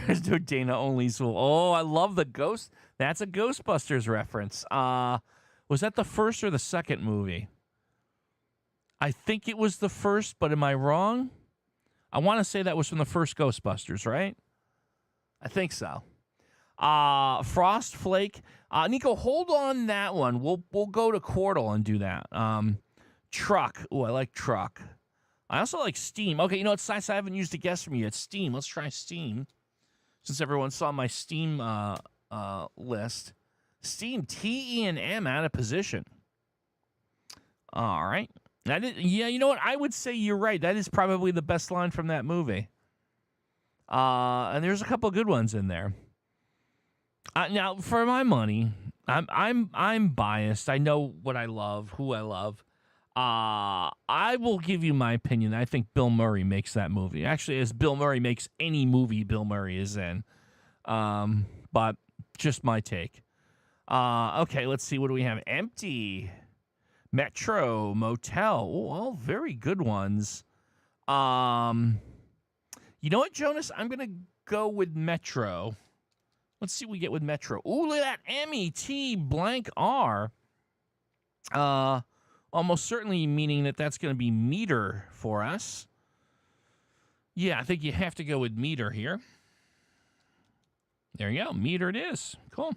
There's no Dana-only. Oh, I love the ghost. That's a Ghostbusters reference. Was that the first or the second movie? I think it was the first, but am I wrong? I want to say that was from the first Ghostbusters, right? I think so. Frost Flake. Nico, hold on that one. We'll go to Quartal and do that. Truck. Oh, I like truck. I also like Steam. Okay, you know what, Sice? I haven't used a guess from you yet. Steam. Let's try Steam. Since everyone saw my Steam list. Steam, T, E, and M out of position. All right. Yeah, you know what? I would say you're right. That is probably the best line from that movie. And there's a couple good ones in there. Now, for my money, I'm biased. I know what I love, who I love. I will give you my opinion. I think Bill Murray makes that movie. Actually, as Bill Murray makes any movie Bill Murray is in. But just my take. Okay, let's see. What do we have? Empty. Metro. Motel. Oh, all very good ones. You know what, Jonas? I'm going to go with Metro. Let's see what we get with Metro. Ooh, look at that. M-E-T blank R. Almost certainly meaning that that's going to be meter for us. Yeah, I think you have to go with meter here. There you go. Meter it is. Cool. All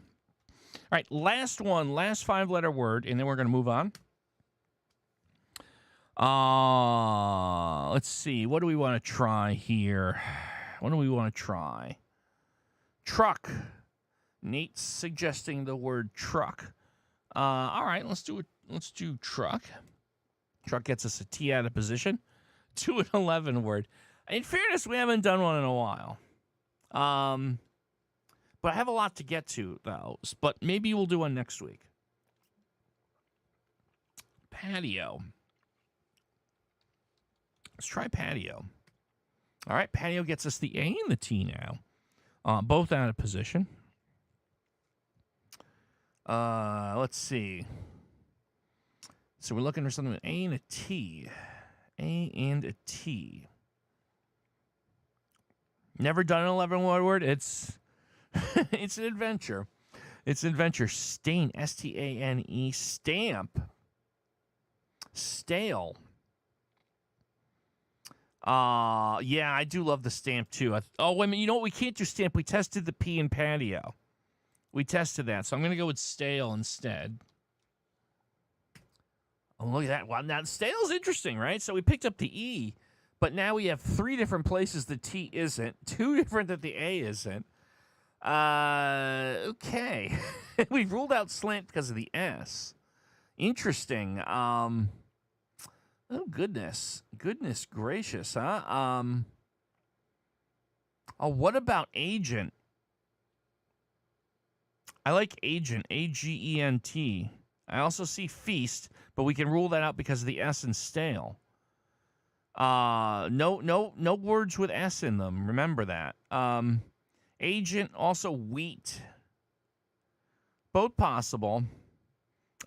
right, last one. Last 5-letter word, and then we're going to move on. Let's see. What do we want to try here? What do we want to try? Truck. Nate's suggesting the word truck. All right, let's do it. Let's do truck. Truck gets us a T out of position. 2 and 11 word. In fairness, we haven't done one in a while. But I have a lot to get to, though. But maybe we'll do one next week. Patio. Let's try patio. All right, patio gets us the A and the T now. Both out of position. Let's see. So we're looking for something with A and a T. A and a T. Never done an 11-word word. It's it's an adventure. It's an adventure. Stain. S-T-A-N-E. Stamp. Stale. Yeah, I do love the stamp too. Wait a minute. You know what? We can't do stamp. We tested the P in patio. We tested that, so I'm going to go with stale instead. Oh, look at that. Well, now, stale's interesting, right? So we picked up the E, but now we have 3 different places the T isn't, 2 different that the A isn't. Okay. We've ruled out slant because of the S. Interesting. Oh, goodness. Goodness gracious, huh? Oh, what about agent? I like agent, A-G-E-N-T. I also see feast, but we can rule that out because of the S in stale. No words with S in them. Remember that. Agent, also wheat. Both possible.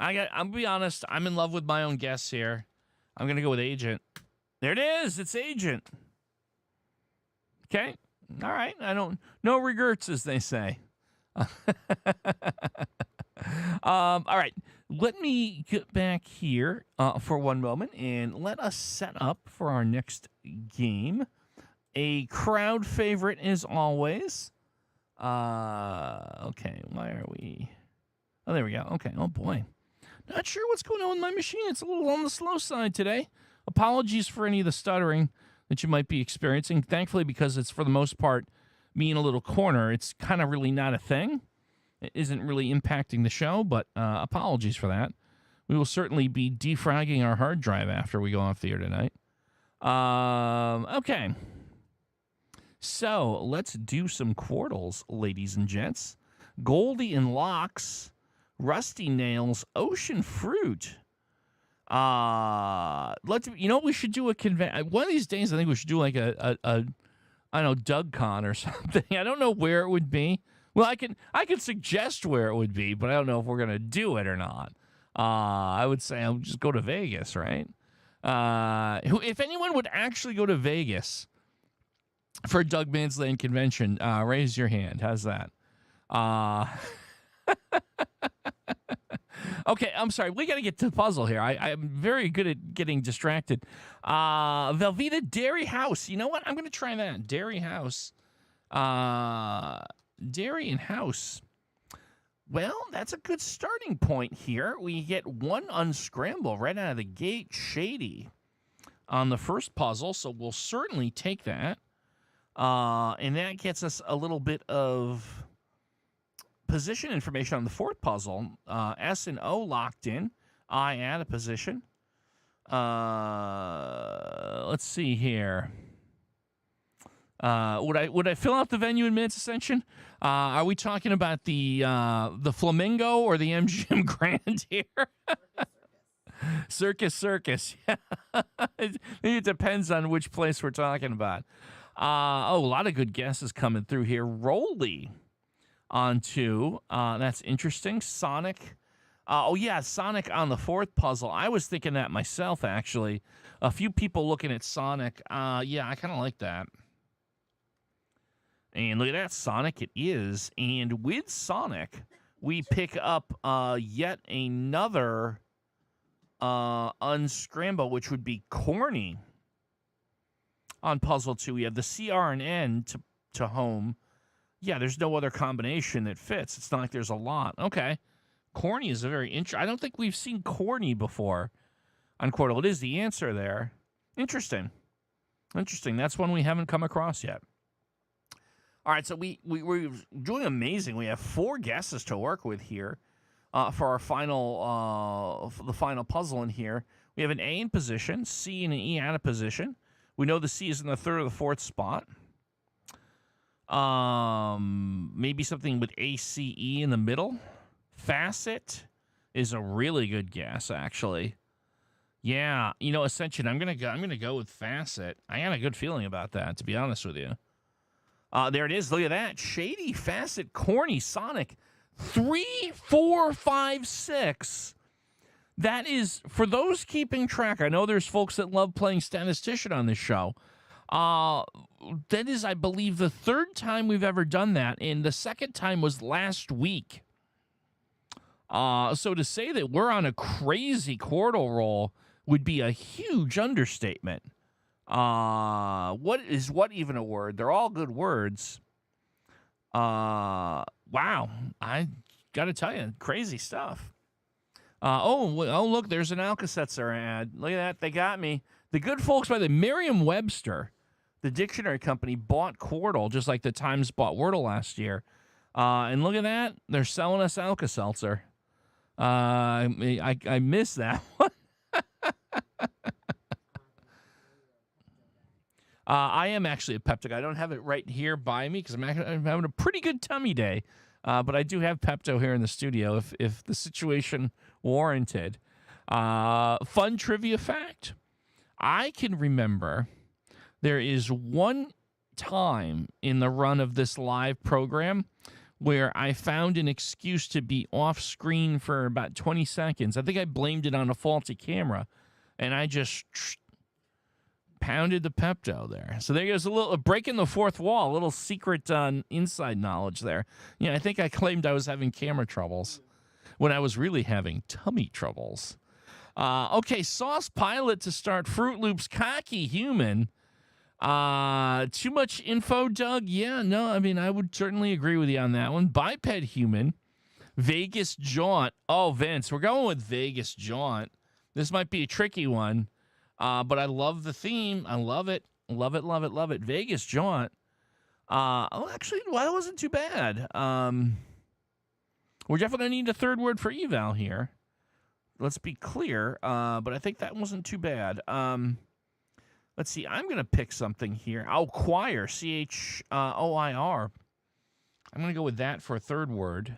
I'm gonna be honest. I'm in love with my own guess here. I'm gonna go with agent. There it is. It's agent. Okay. All right. No regrets, as they say. All right. Let me get back here for one moment and let us set up for our next game. A crowd favorite as always. Okay. Why are we? Oh, there we go. Okay. Oh, boy. Not sure what's going on with my machine. It's a little on the slow side today. Apologies for any of the stuttering that you might be experiencing. Thankfully, because it's for the most part me in a little corner, it's kind of really not a thing. It isn't really impacting the show, but apologies for that. We will certainly be defragging our hard drive after we go off the air tonight. Okay. So let's do some quordles, ladies and gents. Goldie and Locks, Rusty Nails, Ocean Fruit. You know what we should do one of these days. I think we should do like a I don't know, DougCon or something. I don't know where it would be. Well, I can suggest where it would be, but I don't know if we're gonna do it or not. I would say I'll just go to Vegas, right? If anyone would actually go to Vegas for Doug Mansland convention, raise your hand. How's that? Okay, I'm sorry. We got to get to the puzzle here. I'm very good at getting distracted. Velveeta Dairy House. You know what? I'm going to try that. Dairy House. Dairy and House. Well, that's a good starting point here. We get one unscramble right out of the gate. Shady on the first puzzle, so we'll certainly take that. And that gets us a little bit of position information on the fourth puzzle. S and O locked in. I add a position. Let's see here. Would I fill out the venue in minutes ascension? Are we talking about the Flamingo or the MGM Grand here? Circus. Yeah. It depends on which place we're talking about. A lot of good guesses coming through here. Rolly on 2. That's interesting. Sonic. Sonic on the fourth puzzle. I was thinking that myself, actually. A few people looking at Sonic. I kind of like that. And look at that, Sonic it is. And with Sonic, we pick up yet another unscramble, which would be corny. On puzzle 2, we have the CR and N to home. Yeah, there's no other combination that fits. It's not like there's a lot. Okay. Corny is a very interesting. I don't think we've seen corny before on Quartal. It is the answer there. Interesting. That's one we haven't come across yet. All right, so we're doing amazing. We have 4 guesses to work with here for our final the final puzzle in here. We have an A in position, C and an E out of position. We know the C is in the 3rd or the 4th spot. Maybe something with ACE in the middle. Facet is a really good guess, actually. Yeah, Ascension. I'm gonna go with Facet. I got a good feeling about that, to be honest with you. There it is. Look at that. Shady, Facet, Corny, Sonic. 3, 4, 5, 6. That is, for those keeping track, I know there's folks that love playing statistician on this show. That is, I believe, the 3rd time we've ever done that, and the 2nd time was last week. So to say that we're on a crazy Quordle roll would be a huge understatement. What is what even a word? They're all good words. Wow. I got to tell you, crazy stuff. Look, there's an Alka-Seltzer ad. Look at that. They got me. The good folks by the Merriam-Webster, the dictionary company, bought Quartal just like the Times bought Wordle last year. And look at that. They're selling us Alka-Seltzer. I missed that one. I am actually a Pepto. I don't have it right here by me because I'm having a pretty good tummy day. But I do have Pepto here in the studio if the situation warranted. Fun trivia fact. I can remember there is one time in the run of this live program where I found an excuse to be off screen for about 20 seconds. I think I blamed it on a faulty camera, and I just pounded the Pepto there. So there goes a breaking the fourth wall, a little secret inside knowledge there. Yeah, I think I claimed I was having camera troubles when I was really having tummy troubles. Okay, Sauce Pilot to start. Fruit Loops, Cocky Human. Too much info, Doug? Yeah, no, I mean, I would certainly agree with you on that one. Biped Human. Vegas Jaunt. Oh, Vince, we're going with Vegas Jaunt. This might be a tricky one. But I love the theme. I love it. Love it, love it, love it. Vegas Jaunt. Actually, well, that wasn't too bad. We're definitely going to need a third word for eval here. Let's be clear. But I think that wasn't too bad. Let's see. I'm going to pick something here. Choir. CHOIR. I'm going to go with that for a third word.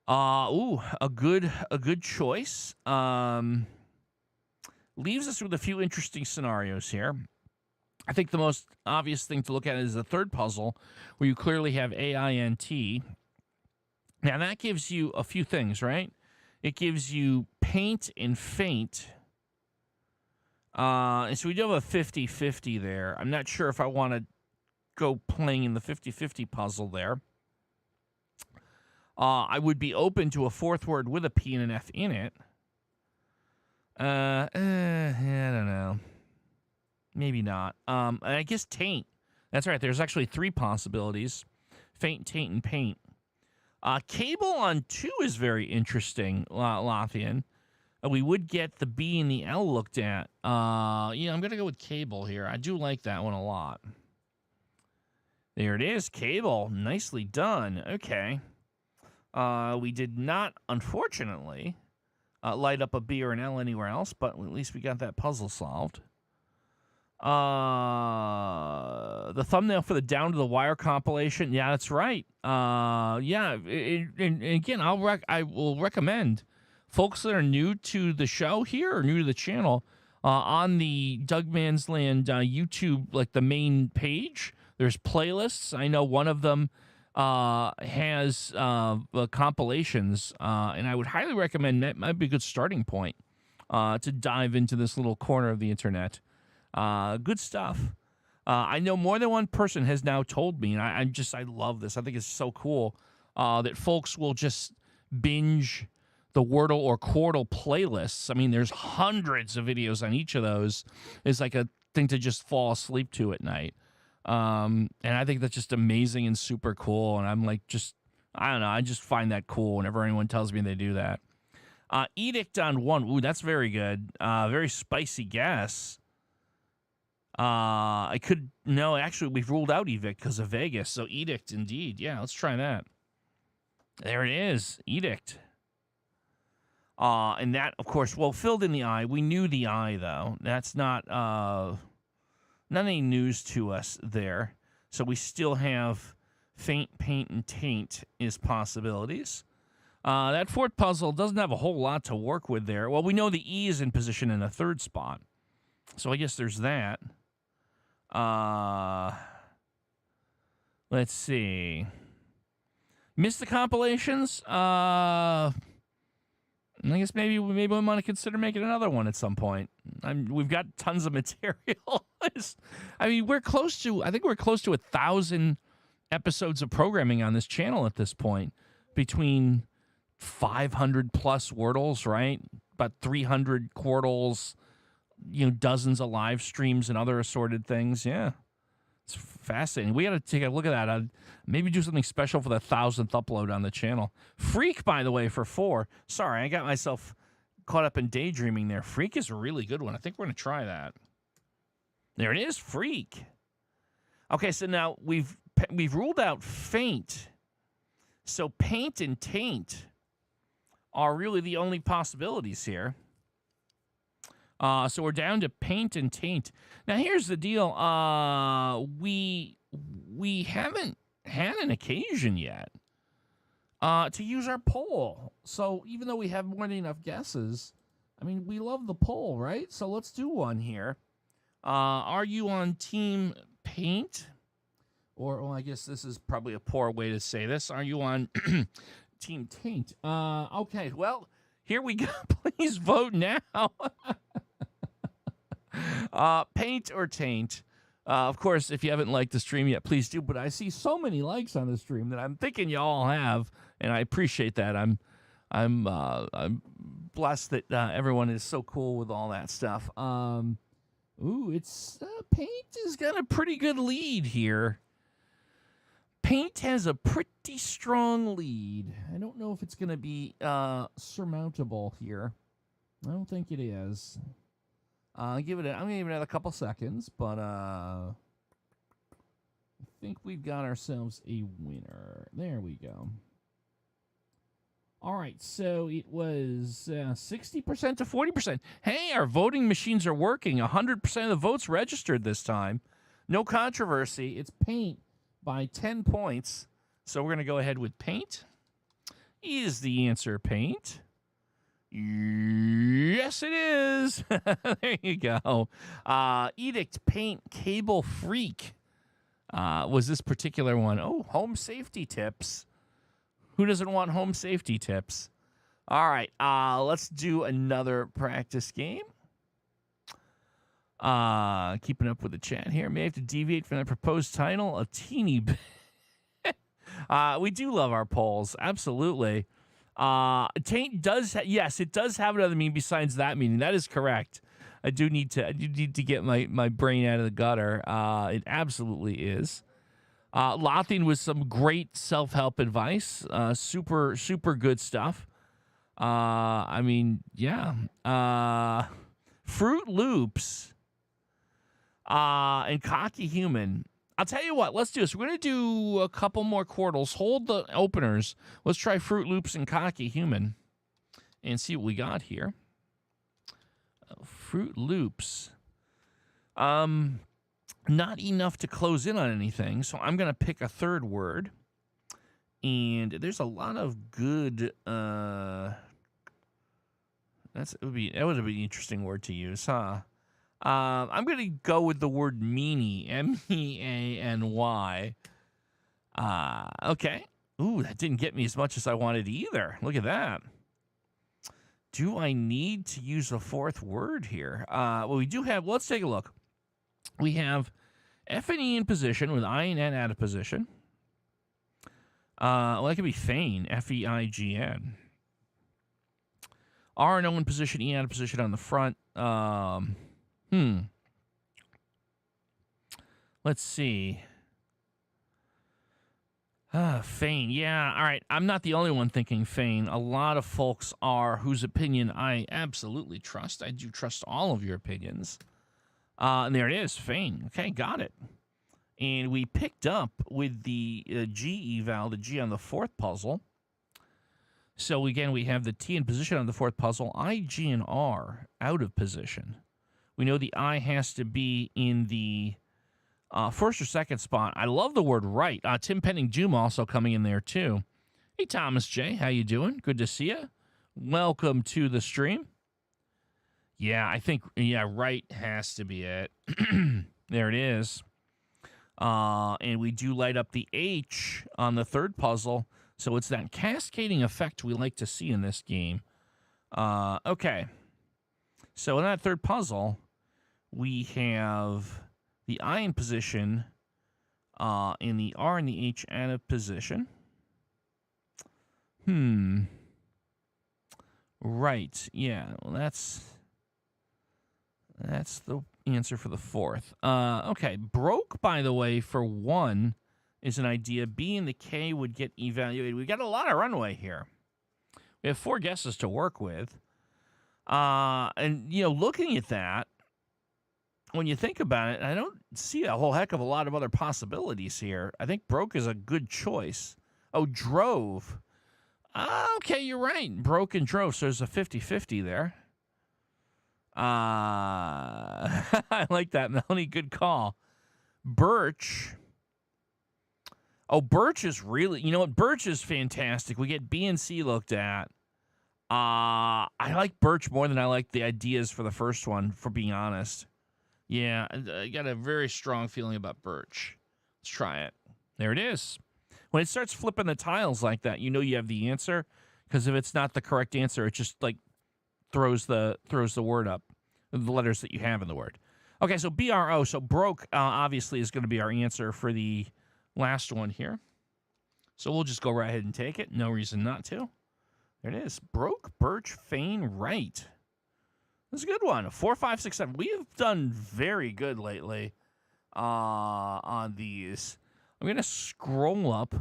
A good choice. Leaves us with a few interesting scenarios here. I think the most obvious thing to look at is the third puzzle, where you clearly have AINT. Now, that gives you a few things, right? It gives you paint and faint. And so we do have a 50-50 there. I'm not sure if I want to go playing in the 50-50 puzzle there. I would be open to a fourth word with a P and an F in it. I don't know. Maybe not. And I guess taint. That's right. There's actually 3 possibilities. Faint, taint, and paint. Cable on 2 is very interesting, Lothian. We would get the B and the L looked at. Yeah, I'm going to go with cable here. I do like that one a lot. There it is, cable. Nicely done. Okay. We did not, unfortunately, light up a B or an L anywhere else, but at least we got that puzzle solved. The thumbnail for the Down to the Wire compilation. Yeah, that's right. Yeah, and again, I will recommend folks that are new to the show here or new to the channel on the Doug Mansland YouTube, like the main page. There's playlists. I know one of them has compilations, and I would highly recommend that. Might be a good starting point to dive into this little corner of the internet. Good stuff. I know more than one person has now told me, and I love this. I think it's so cool that folks will just binge the Wordle or Quartal playlists. I mean, there's hundreds of videos on each of those. It's like a thing to just fall asleep to at night. And I think that's just amazing and super cool. And I'm like, I don't know. I just find that cool whenever anyone tells me they do that. Edict on 1. Ooh, that's very good. Very spicy guess. Actually, we've ruled out Evict because of Vegas. So Edict, indeed. Yeah, let's try that. There it is. Edict. And that, of course, filled in the I. We knew the I, though. That's not any news to us there. So we still have faint, paint, and taint as possibilities. That fourth puzzle doesn't have a whole lot to work with there. Well, we know the E is in position in the 3rd spot. So I guess there's that. Let's see. Missed the compilations? I guess maybe we want to consider making another one at some point. We've got tons of material. I mean, I think we're close to 1,000 episodes of programming on this channel at this point, between 500 plus Wordles, right? About 300 quordles, dozens of live streams and other assorted things. Yeah. It's fascinating. We got to take a look at that. Maybe do something special for the 1,000th upload on the channel. Freak, by the way, for 4. Sorry, I got myself caught up in daydreaming there. Freak is a really good one. I think we're going to try that. There it is, Freak. Okay, so now we've ruled out faint. So paint and taint are really the only possibilities here. So we're down to paint and taint. Now, here's the deal. We haven't had an occasion yet to use our poll. So even though we have more than enough guesses, I mean, we love the poll, right? So let's do one here. Are you on Team Paint? Or, I guess this is probably a poor way to say this. Are you on Team Taint? Okay, well, here we go. Please vote now. Paint or taint? Of course, if you haven't liked the stream yet, please do. But I see so many likes on the stream that I'm thinking you all have, and I appreciate that. I'm blessed that everyone is so cool with all that stuff. It's Paint has got a pretty good lead here. Paint has a pretty strong lead. I don't know if it's going to be surmountable here. I don't think it is. I'm going to give it another couple seconds, but I think we've got ourselves a winner. There we go. All right, so it was 60% to 40%. Hey, our voting machines are working. 100% of the votes registered this time. No controversy. It's Paint by 10 points. So we're going to go ahead with Paint. Is the answer Paint? Yes, it is. There you go. Edict, Paint, Cable, Freak was this particular one. Oh, home safety tips. Who doesn't want home safety tips? All right, let's do another practice game. Keeping up with the chat here. May have to deviate from the proposed title a teeny bit. We do love our polls, absolutely. Taint does, yes, it does have another meaning besides that meaning. That is correct. I do need to get my brain out of the gutter. It absolutely is. Lothian with some great self-help advice. Super good stuff. I mean, yeah. Fruit Loops and Cocky Human. I'll tell you what, let's do this. We're going to do a couple more quordles. Hold the openers. Let's try Fruit Loops and Cocky Human and see what we got here. Fruit Loops. Not enough to close in on anything, so I'm going to pick a third word. And there's a lot of good... that would be an interesting word to use, huh? I'm going to go with the word meany, M-E-A-N-Y. Okay. Ooh, that didn't get me as much as I wanted either. Look at that. Do I need to use a fourth word here? Well, we do have, let's take a look. We have F and E in position with I and N out of position. Well, that could be feign, F-E-I-G-N. R and O in position, E out of position on the front. Let's see. Feign. Yeah, all right. I'm not the only one thinking feign. A lot of folks are, whose opinion I absolutely trust. I do trust all of your opinions. And there it is, feign. Okay, got it. And we picked up with the G eval, the G on the fourth puzzle. So again, we have the T in position on the fourth puzzle. I, G, and R out of position. We know the I has to be in the first or second spot. I love the word right. Tim Penning Juma also coming in there too. Hey, Thomas J., how you doing? Good to see you. Welcome to the stream. Yeah, I think, right has to be it. There it is. And we do light up the H on the third puzzle. So it's that cascading effect we like to see in this game. Okay. So in that third puzzle, we have the I in position, and the R and the H out of position. Right. Yeah. Well, that's the answer for the fourth. Okay. Broke, by the way, for one is an idea. B and the K would get evaluated. We got a lot of runway here. We have 4 guesses to work with. And, looking at that, when you think about it, I don't see a whole heck of a lot of other possibilities here. I think broke is a good choice. Oh, drove. Okay, you're right. Broke and drove, so there's a 50-50 there. I like that, Melanie. Good call. Birch. Oh, Birch is really... You know what? Birch is fantastic. We get B and C looked at. I like Birch more than I like the ideas for the first one, for being honest. Yeah, I got a very strong feeling about Birch. Let's try it. There it is. When it starts flipping the tiles like that, you know you have the answer, because if it's not the correct answer, it just like throws the word up, the letters that you have in the word. Okay, so BRO, so broke obviously is going to be our answer for the last one here. So we'll just go right ahead and take it. No reason not to. There it is. Broke, Birch, feign, right. That's a good one. 4, 5, 6, 7. We have done very good lately on these. I'm going to scroll up.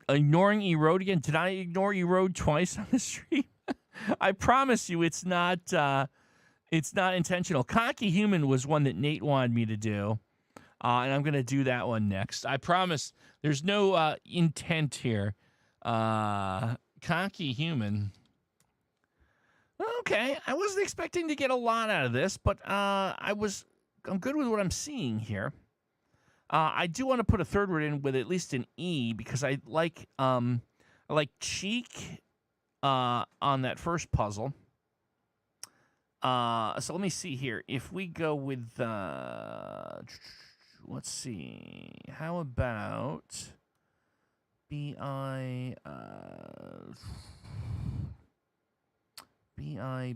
Ignoring erode again. Did I ignore erode twice on the stream? I promise you it's not intentional. Cocky Human was one that Nate wanted me to do. And I'm going to do that one next. I promise there's no intent here. Cocky Human. Okay, I wasn't expecting to get a lot out of this, but I'm good with what I'm seeing here. I do want to put a third word in with at least an E, because I like cheek on that first puzzle. So let me see here. If we go with let's see. How about B-I... B-I...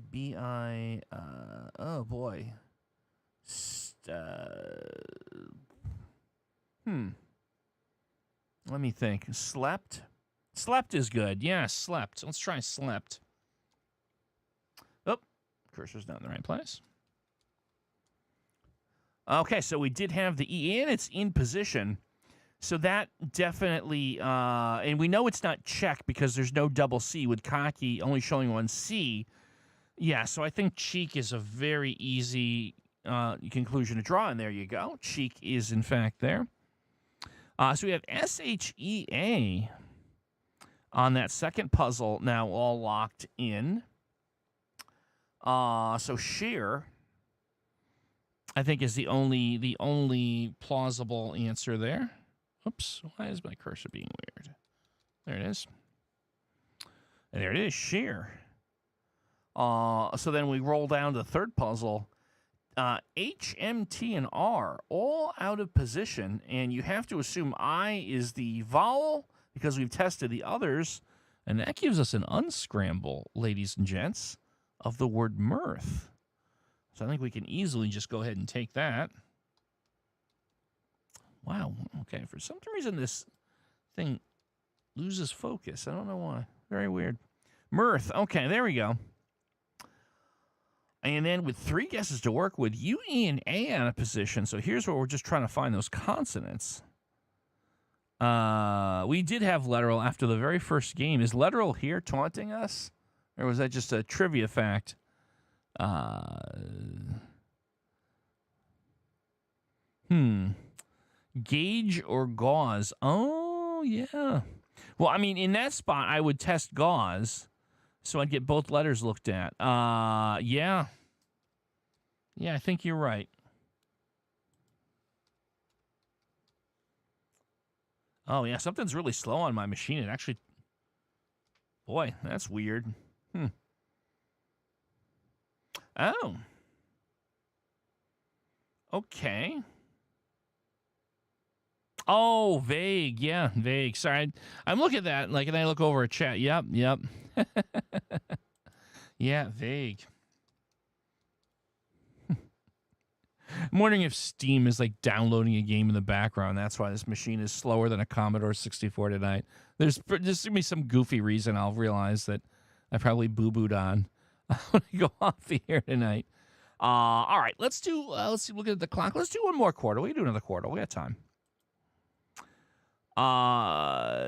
oh, boy. Let me think. Slept? Slept is good. Yeah, slept. Let's try slept. Oh, cursor's not in the right place. Okay, so we did have the E, and it's in position. So that definitely, and we know it's not check because there's no double C with cocky only showing one C. Yeah, so I think cheek is a very easy conclusion to draw, and there you go. Cheek is, in fact, there. So we have SHEA on that second puzzle now all locked in. So sheer, I think, is the only plausible answer there. Oops, why is my cursor being weird? There it is. And there it is, sheer. So then we roll down to the third puzzle. H, M, T, and R all out of position, and you have to assume I is the vowel because we've tested the others, and that gives us an unscramble, ladies and gents, of the word mirth. So I think we can easily just go ahead and take that. Wow, okay, for some reason this thing loses focus. I don't know why. Very weird. Mirth, okay, there we go. And then with 3 guesses to work with, U, E, and A out of position. So here's where we're just trying to find those consonants. We did have Lateral after the very first game. Is Lateral here taunting us? Or was that just a trivia fact? Gauge or gauze? Oh, yeah. Well, I mean, in that spot, I would test gauze. So I'd get both letters looked at. Yeah. Yeah, I think you're right. Oh, yeah, something's really slow on my machine. It actually... Boy, that's weird. Oh. Okay. Oh, vague. Yeah, vague. Sorry. I'm looking at that, and I look over at chat. Yep. Yeah, vague. I'm wondering if Steam is downloading a game in the background. That's why this machine is slower than a Commodore 64 tonight. There's going to be some goofy reason I'll realize that I probably boo-booed on. I'm going to go off the air tonight. All right, let's see, look at the clock. Let's do one more quarter. We can do another quarter. We got time.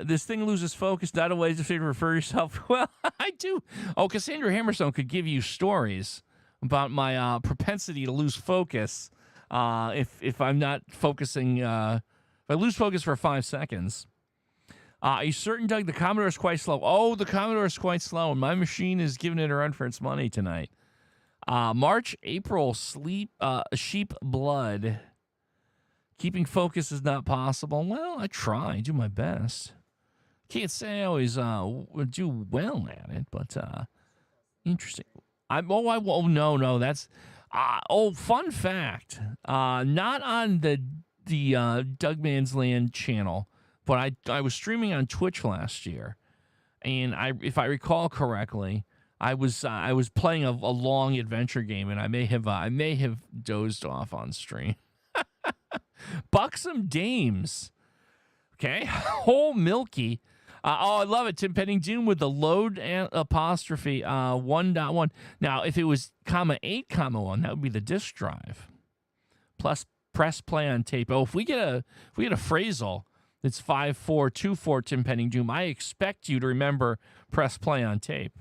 This thing loses focus. Not a way to refer yourself. Well, I do. Oh, Cassandra Hammerstone could give you stories about my propensity to lose focus if I'm not focusing. If I lose focus for 5 seconds. Are you certain, Doug, the Commodore is quite slow? Oh, the Commodore is quite slow, and my machine is giving it a run for its money tonight. March, April, sheep blood. Keeping focus is not possible. Well, I try, do my best. Can't say I always do well at it, but interesting. No, that's fun fact. Not on the Doug Man's Land channel, but I was streaming on Twitch last year, and if I recall correctly, I was playing a long adventure game, and I may have dozed off on stream. Buxom Dames. Okay. Whole Milky. I love it. Tim Penning Doom with the load apostrophe 1.1. Now, if it was (8, 1, that would be the disk drive. Plus press play on tape. Oh, if we get a phrasal that's 5424 Tim Penning Doom, I expect you to remember press play on tape.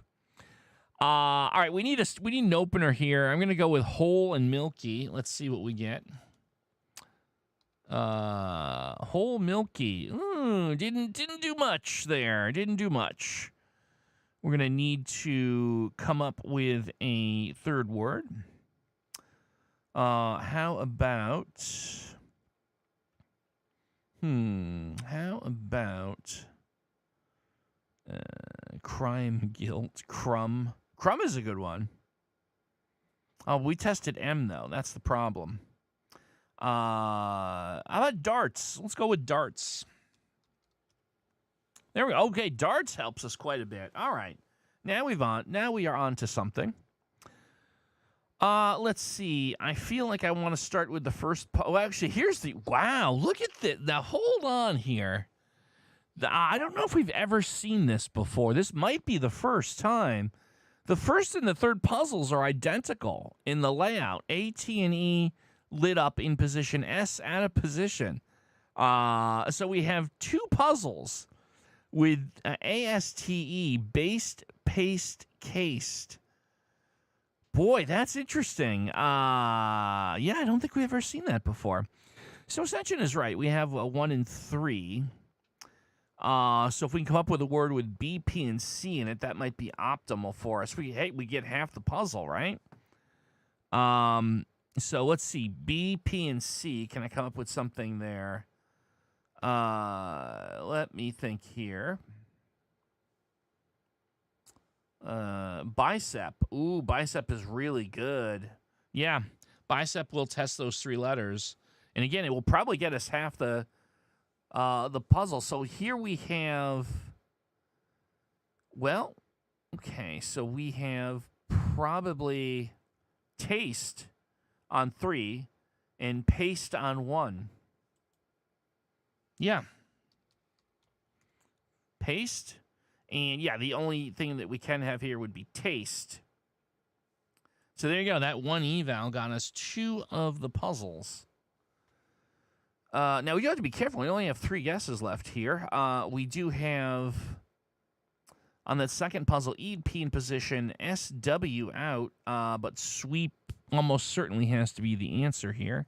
All right, we need an opener here. I'm gonna go with Whole and Milky. Let's see what we get. Whole Milky. Didn't do much there. Didn't do much. We're going to need to come up with a third word. How about crime, guilt, crumb. Crumb is a good one. Oh, we tested M, though. That's the problem. How about darts? Let's go with darts. There we go. Okay, darts helps us quite a bit. All right. Now we are on to something. Let's see. I feel like I want to start with the first. Actually, here's the. Wow, look at this. Now, hold on here. I don't know if we've ever seen this before. This might be the first time. The first and the third puzzles are identical in the layout. A, T, and E lit up in position, S out of position. So we have two puzzles with ASTE, based, paste, cased. Boy, that's interesting. Yeah, I don't think we've ever seen that before. So Sachin is right. We have a 1 and 3. So if we can come up with a word with B, P, and C in it, that might be optimal for us. We get half the puzzle, right? So let's see. B, P, and C. Can I come up with something there? Let me think here. Bicep. Ooh, bicep is really good. Yeah, bicep will test those 3 letters. And again, it will probably get us half the puzzle. So here we have, well, okay, so we have probably taste on 3 and paste on 1. Yeah. Paste. And yeah, the only thing that we can have here would be taste. So there you go. That 1 eval got us 2 of the puzzles. Now, we do have to be careful. We only have 3 guesses left here. We do have, on that second puzzle, E, P in position, S, W out, but sweep almost certainly has to be the answer here.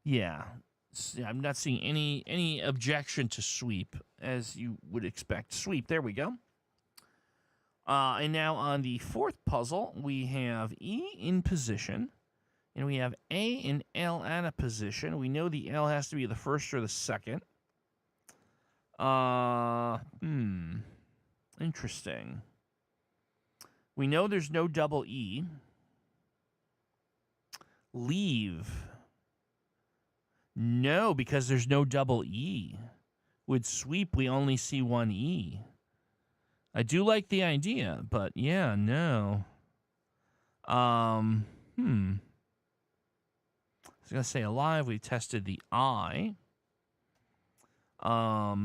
Yeah, I'm not seeing any objection to sweep, as you would expect. Sweep, there we go. And now on the fourth puzzle, we have E in position, and we have A and L out of position. We know the L has to be the first or the second. Interesting. We know there's no double E. Leave. No, because there's no double E. With sweep, we only see 1 E. I do like the idea, but yeah, no. I was gonna say alive. We tested the I. I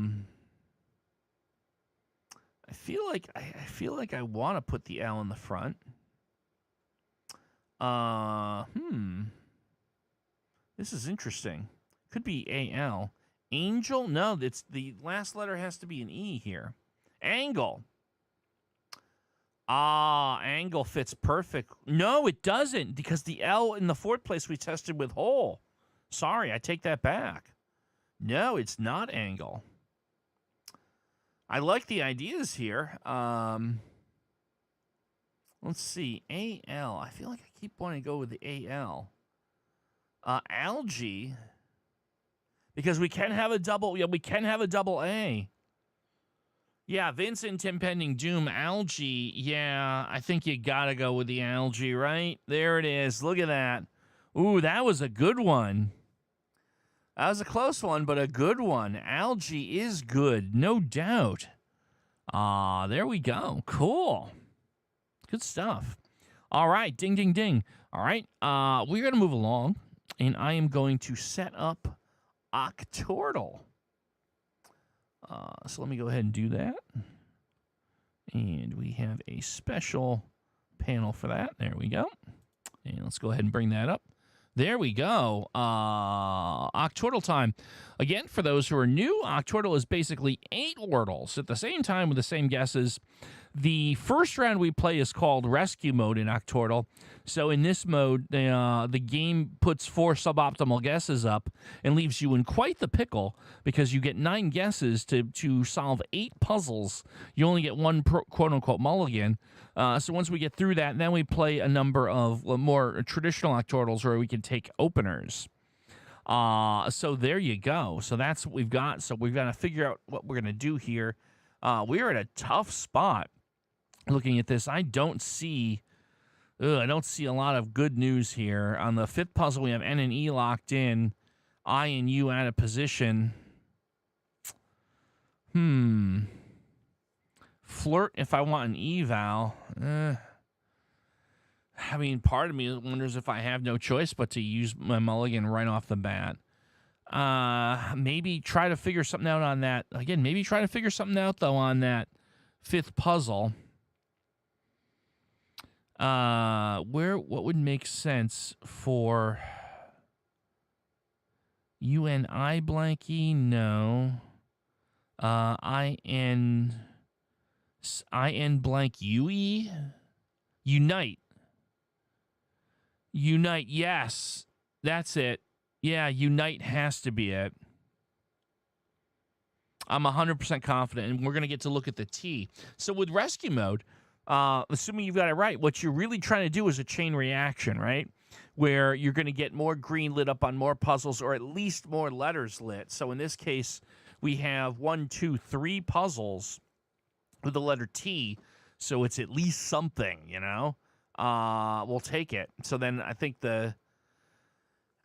feel like I want to put the L in the front. This is interesting. Could be AL. Angel? No, it's the last letter has to be an E here. Angle. Angle fits perfect. No, it doesn't, because the L in the fourth place we tested with whole. Sorry, I take that back. No, it's not angle. I like the ideas here. Let's see. AL. I feel like I keep wanting to go with the AL. Algae. Because we can have a double. Yeah, we can have a double A. Yeah, Vincent Impending Doom, algae. Yeah, I think you gotta go with the algae, right? There it is. Look at that. Ooh, that was a good one. That was a close one, but a good one. Algae is good, no doubt. There we go. Cool. Good stuff. All right, ding, ding, ding. All right, we're gonna move along, and I am going to set up Octordle. So let me go ahead and do that. And we have a special panel for that. There we go. And let's go ahead and bring that up. There we go. Octordle time. Again, for those who are new, Octordle is basically 8 Wordles at the same time with the same guesses. The first round we play is called Rescue Mode in Octordle. So in this mode, the game puts 4 suboptimal guesses up and leaves you in quite the pickle because you get 9 guesses to solve 8 puzzles. You only get 1 quote-unquote mulligan. So once we get through that, then we play a number of more traditional Octordles where we can take openers. So there you go. So that's what we've got. So we've got to figure out what we're going to do here. We're at a tough spot. Looking at this, I don't see a lot of good news here. On the 5th puzzle, we have N and E locked in, I and U out of position. Flirt if I want an eval. I mean, part of me wonders if I have no choice but to use my mulligan right off the bat. Maybe try to figure something out on that. Again, maybe try to figure something out, though, on that fifth puzzle. What would make sense for UNI blanky? No. IN blank UE? Unite. Unite, yes. That's it. Yeah, Unite has to be it. I'm 100% confident, and we're going to get to look at the T. So with rescue mode, assuming you've got it right, what you're really trying to do is a chain reaction, right? Where you're going to get more green lit up on more puzzles, or at least more letters lit. So in this case, we have 1, 2, 3 puzzles with the letter T, so it's at least something, you know? We'll take it. So then I think the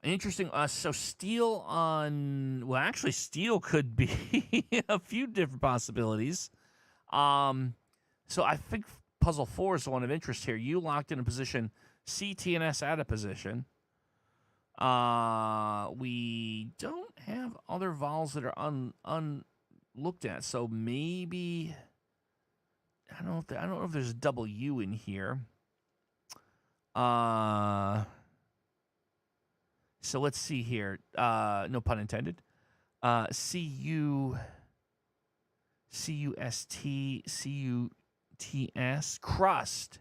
interesting, so steel on, well, actually steel could be a few different possibilities. So I think puzzle 4 is the one of interest here. You locked in a position, C, T, and S out of position. We don't have other vowels that are unlooked at, so maybe I don't know if there's a double U in here. So let's see here. No pun intended. C-U-S-T, crust.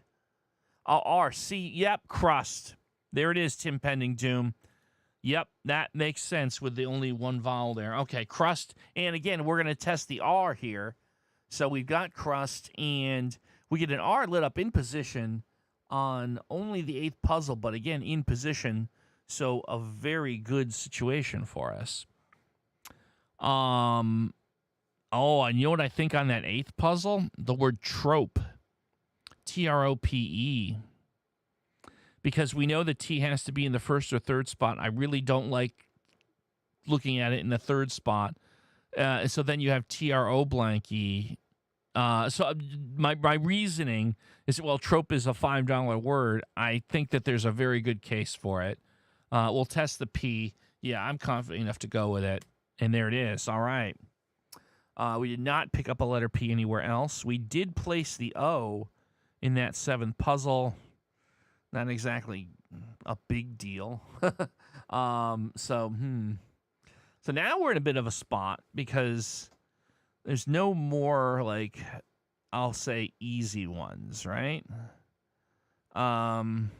R-C, yep, crust. There it is, Tim Pending Doom. Yep, that makes sense with the only one vowel there. Okay, crust. And again, we're going to test the R here. So we've got crust, and we get an R lit up in position on only the 8th puzzle, but again, in position. So a very good situation for us. Oh, and you know what I think on that 8th puzzle? The word trope. T-R-O-P-E. Because we know the T has to be in the 1st or 3rd spot. I really don't like looking at it in the 3rd spot. So then you have T-R-O blank E. So my reasoning is, well, trope is a $5 word. I think that there's a very good case for it. We'll test the P. Yeah, I'm confident enough to go with it. And there it is. All right. We did not pick up a letter P anywhere else. We did place the O in that 7th puzzle. Not exactly a big deal. So now we're in a bit of a spot because there's no more, like, I'll say easy ones, right? And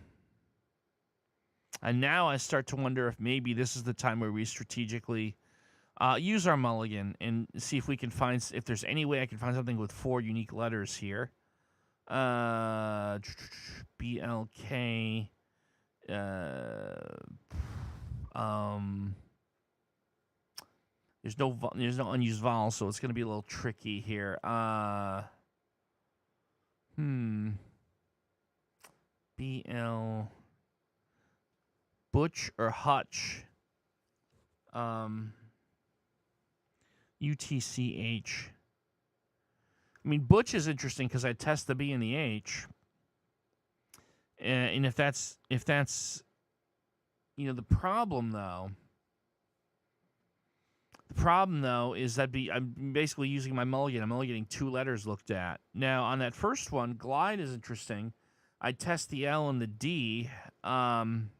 now I start to wonder if maybe this is the time where we strategically use our mulligan and see if we can find, if there's any way I can find something with 4 unique letters here. BLK. There's no unused vowels, so it's going to be a little tricky here. BL. Butch or Hutch. UTCH. I mean, Butch is interesting because I test the B and the H. And if that's, you know, the problem though is that I'm basically using my mulligan. I'm only getting 2 letters looked at. Now, on that first one, glide is interesting. I test the L and the D. And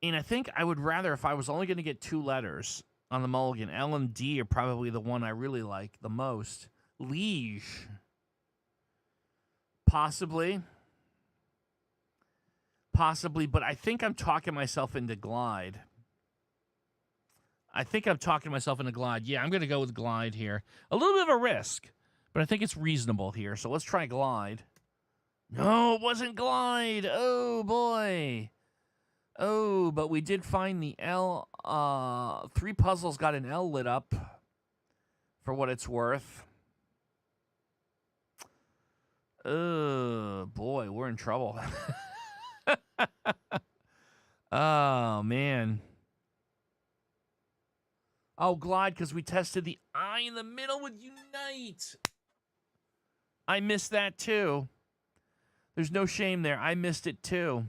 I think I would rather, if I was only going to get 2 letters on the mulligan, L and D are probably the one I really like the most. Liege. Possibly, but I think I'm talking myself into glide. Yeah, I'm going to go with glide here. A little bit of a risk, but I think it's reasonable here. So let's try glide. No, it wasn't glide. Oh, boy. Oh, but we did find the L. 3 puzzles got an L lit up for what it's worth. Oh, boy, we're in trouble. Oh, man. Oh, glide, because we tested the I in the middle with unite. I missed that, too. There's no shame there. I missed it too.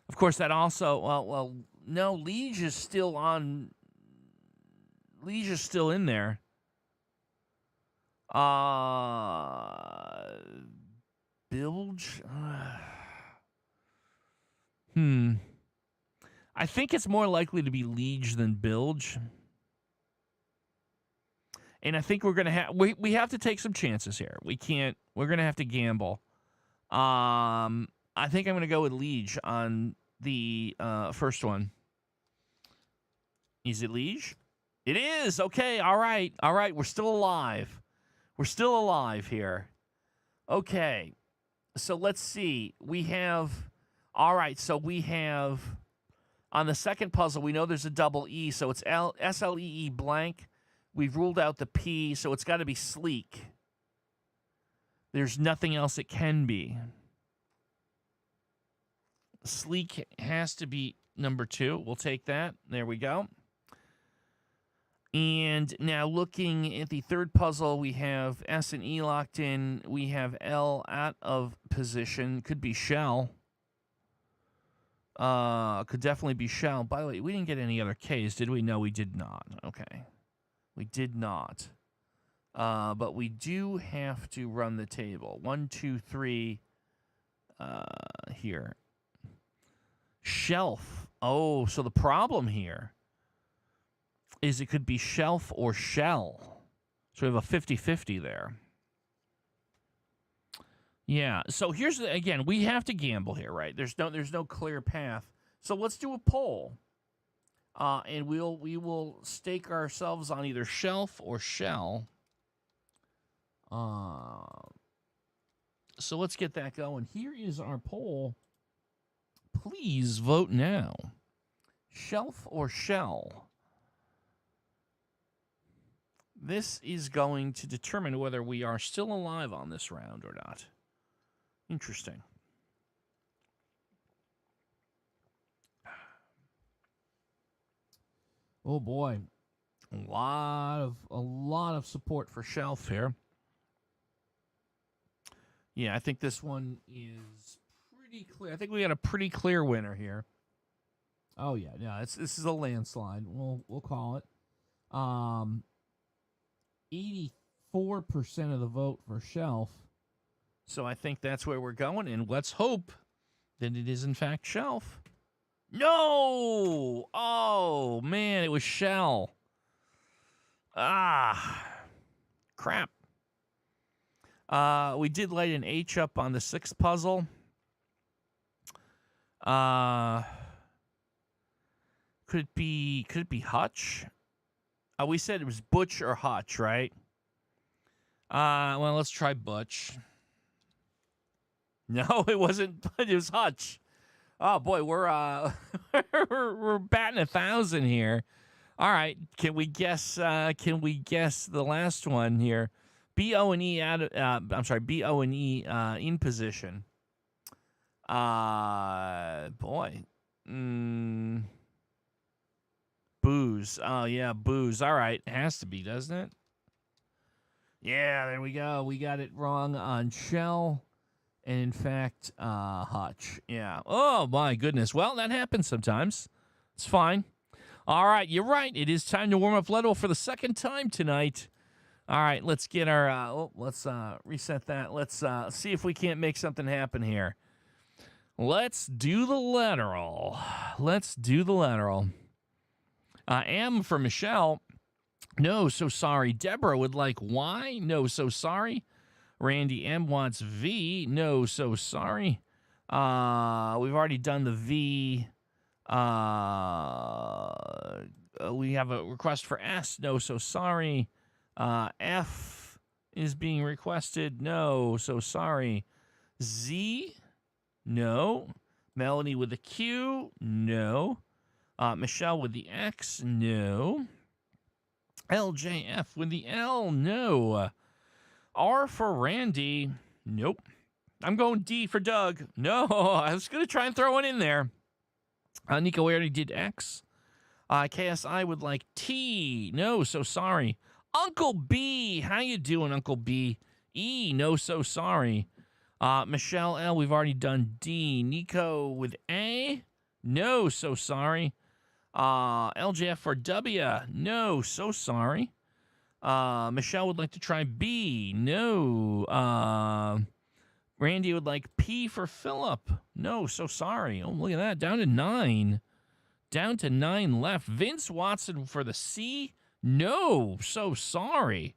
Of course, that also, well, no, Liege is still on. Liege is still in there. Bilge? I think it's more likely to be Liege than Bilge. And I think we're going to have, we have to take some chances here. We're going to have to gamble. I think I'm going to go with Liege on the first one. Is it Liege? It is. Okay. All right. We're still alive. We're still alive here. Okay. So let's see. We have, all right. So we have, on the second puzzle, we know there's a double E. So it's S-L-E-E blank. We've ruled out the P, so it's got to be sleek. There's nothing else it can be. Sleek has to be number 2. We'll take that. There we go. And now looking at the third puzzle, we have S and E locked in. We have L out of position. Could be shell. Could definitely be shell. By the way, we didn't get any other Ks, did we? No, we did not. Okay. We did not. But we do have to run the table. 1, 2, 3 here. Shelf. Oh, so the problem here is it could be shelf or shell. So we have a 50-50 there. Yeah, so here's the, again, we have to gamble here, right? There's no clear path. So let's do a poll. And we will stake ourselves on either shelf or shell. So let's get that going. Here is our poll. Please vote now. Shelf or shell? This is going to determine whether we are still alive on this round or not. Interesting. Oh boy, a lot of support for shelf here. Yeah, I think this one is pretty clear. I think we got a pretty clear winner here. Oh yeah, this is a landslide. We'll call it. 84% of the vote for shelf. So I think that's where we're going, and let's hope that it is in fact shelf. No! Oh, man, it was shell. Crap. We did light an H up on the 6th puzzle. Could it be Hutch? We said it was Butch or Hutch, right? Well, let's try Butch. No, it wasn't. It was Hutch. Oh boy, we're we're batting 1,000 here. All right, can we guess the last one here? B-O and E out of, I'm sorry, B-O and E in position. Boy. Booze. Oh yeah, booze. All right, it has to be, doesn't it? Yeah, there we go. We got it wrong on shell. And in fact, Hutch. Yeah. Oh, my goodness. Well, that happens sometimes. It's fine. All right, you're right. It is time to warm up Lateral for the second time tonight. All right, let's get our, let's reset that. Let's see if we can't make something happen here. Let's do the Lateral. Let's do the Lateral. M for Michelle. No, so sorry. Deborah would like Y. No, so sorry. Randy M wants V. No, so sorry. We've already done the V. We have a request for S. No, so sorry. F is being requested. No, so sorry. Z. No. Melanie with the Q. No. Michelle with the X. No. LJF with the L. No. R for Randy. Nope. I'm going D for Doug. No, I was going to try and throw one in there. Nico already did X. KSI would like T. No, so sorry. Uncle B. How you doing, Uncle B? E, no, so sorry. Michelle L, we've already done D. Nico with A, no, so sorry. LJF for W, no, so sorry. Michelle would like to try B, no. Randy would like P for Philip, no, so sorry. Oh, look at that, down to 9. Down to 9 left. Vince Watson for the C, no, so sorry.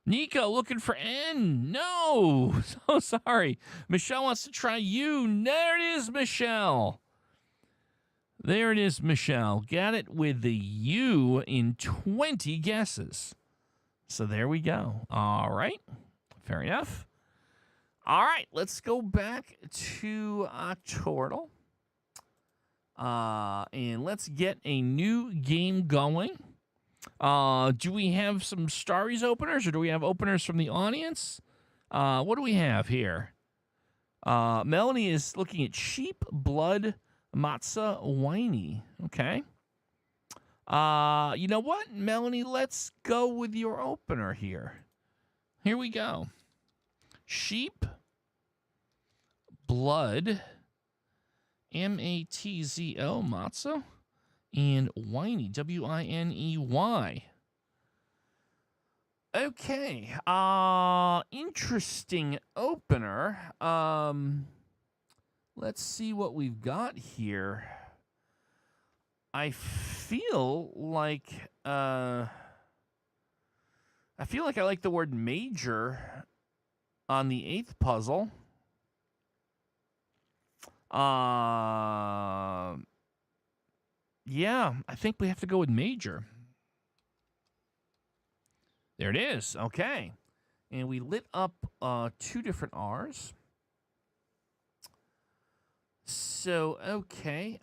Nico looking for N. No, so sorry. Michelle wants to try U. There it is, Michelle. There it is, Michelle. Got it with the U in 20 guesses. So there we go. All right. Fair enough. All right. Let's go back to Octordle. And let's get a new game going. Do we have some Starries openers, or do we have openers from the audience? What do we have here? Melanie is looking at sheep, blood, matzah, whiny. Okay. You know what, Melanie? Let's go with your opener here. Here we go. Sheep, blood, M-A-T-Z-O, matzah, and whiny, W-I-N-E-Y. Okay, interesting opener. Let's see what we've got here. I feel like I like the word major on the 8th puzzle. Yeah, I think we have to go with major. There it is. Okay. And we lit up 2 different R's. So, okay.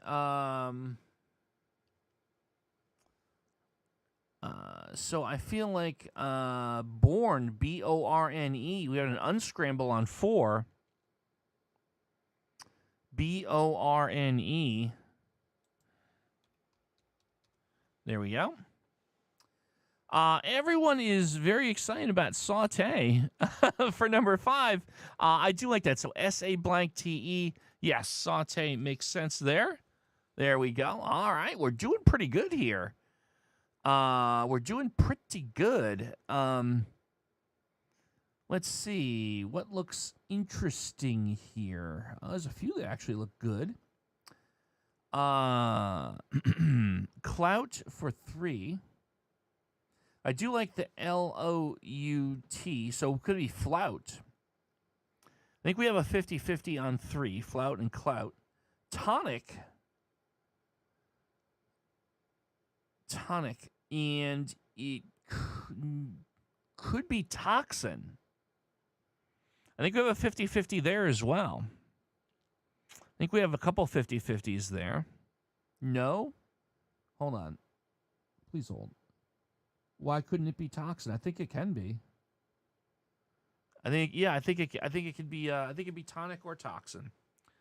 So I feel like born, B-O-R-N-E, we had an unscramble on 4. B-O-R-N-E. There we go. Everyone is very excited about saute for number 5. I do like that. So S-A-blank-T-E. Yes, saute makes sense there. There we go. All right, we're doing pretty good here. We're doing pretty good. Let's see. What looks interesting here? There's a few that actually look good. Clout for 3. I do like the L-O-U-T, so it could be flout. I think we have a 50-50 on 3, flout and clout. Tonic. And it could be toxin. I think we have a 50-50 there as well. I think we have a couple 50-50s there. No? Hold on. Please hold. Why couldn't it be toxin? I think it can be. I think it could be tonic or toxin.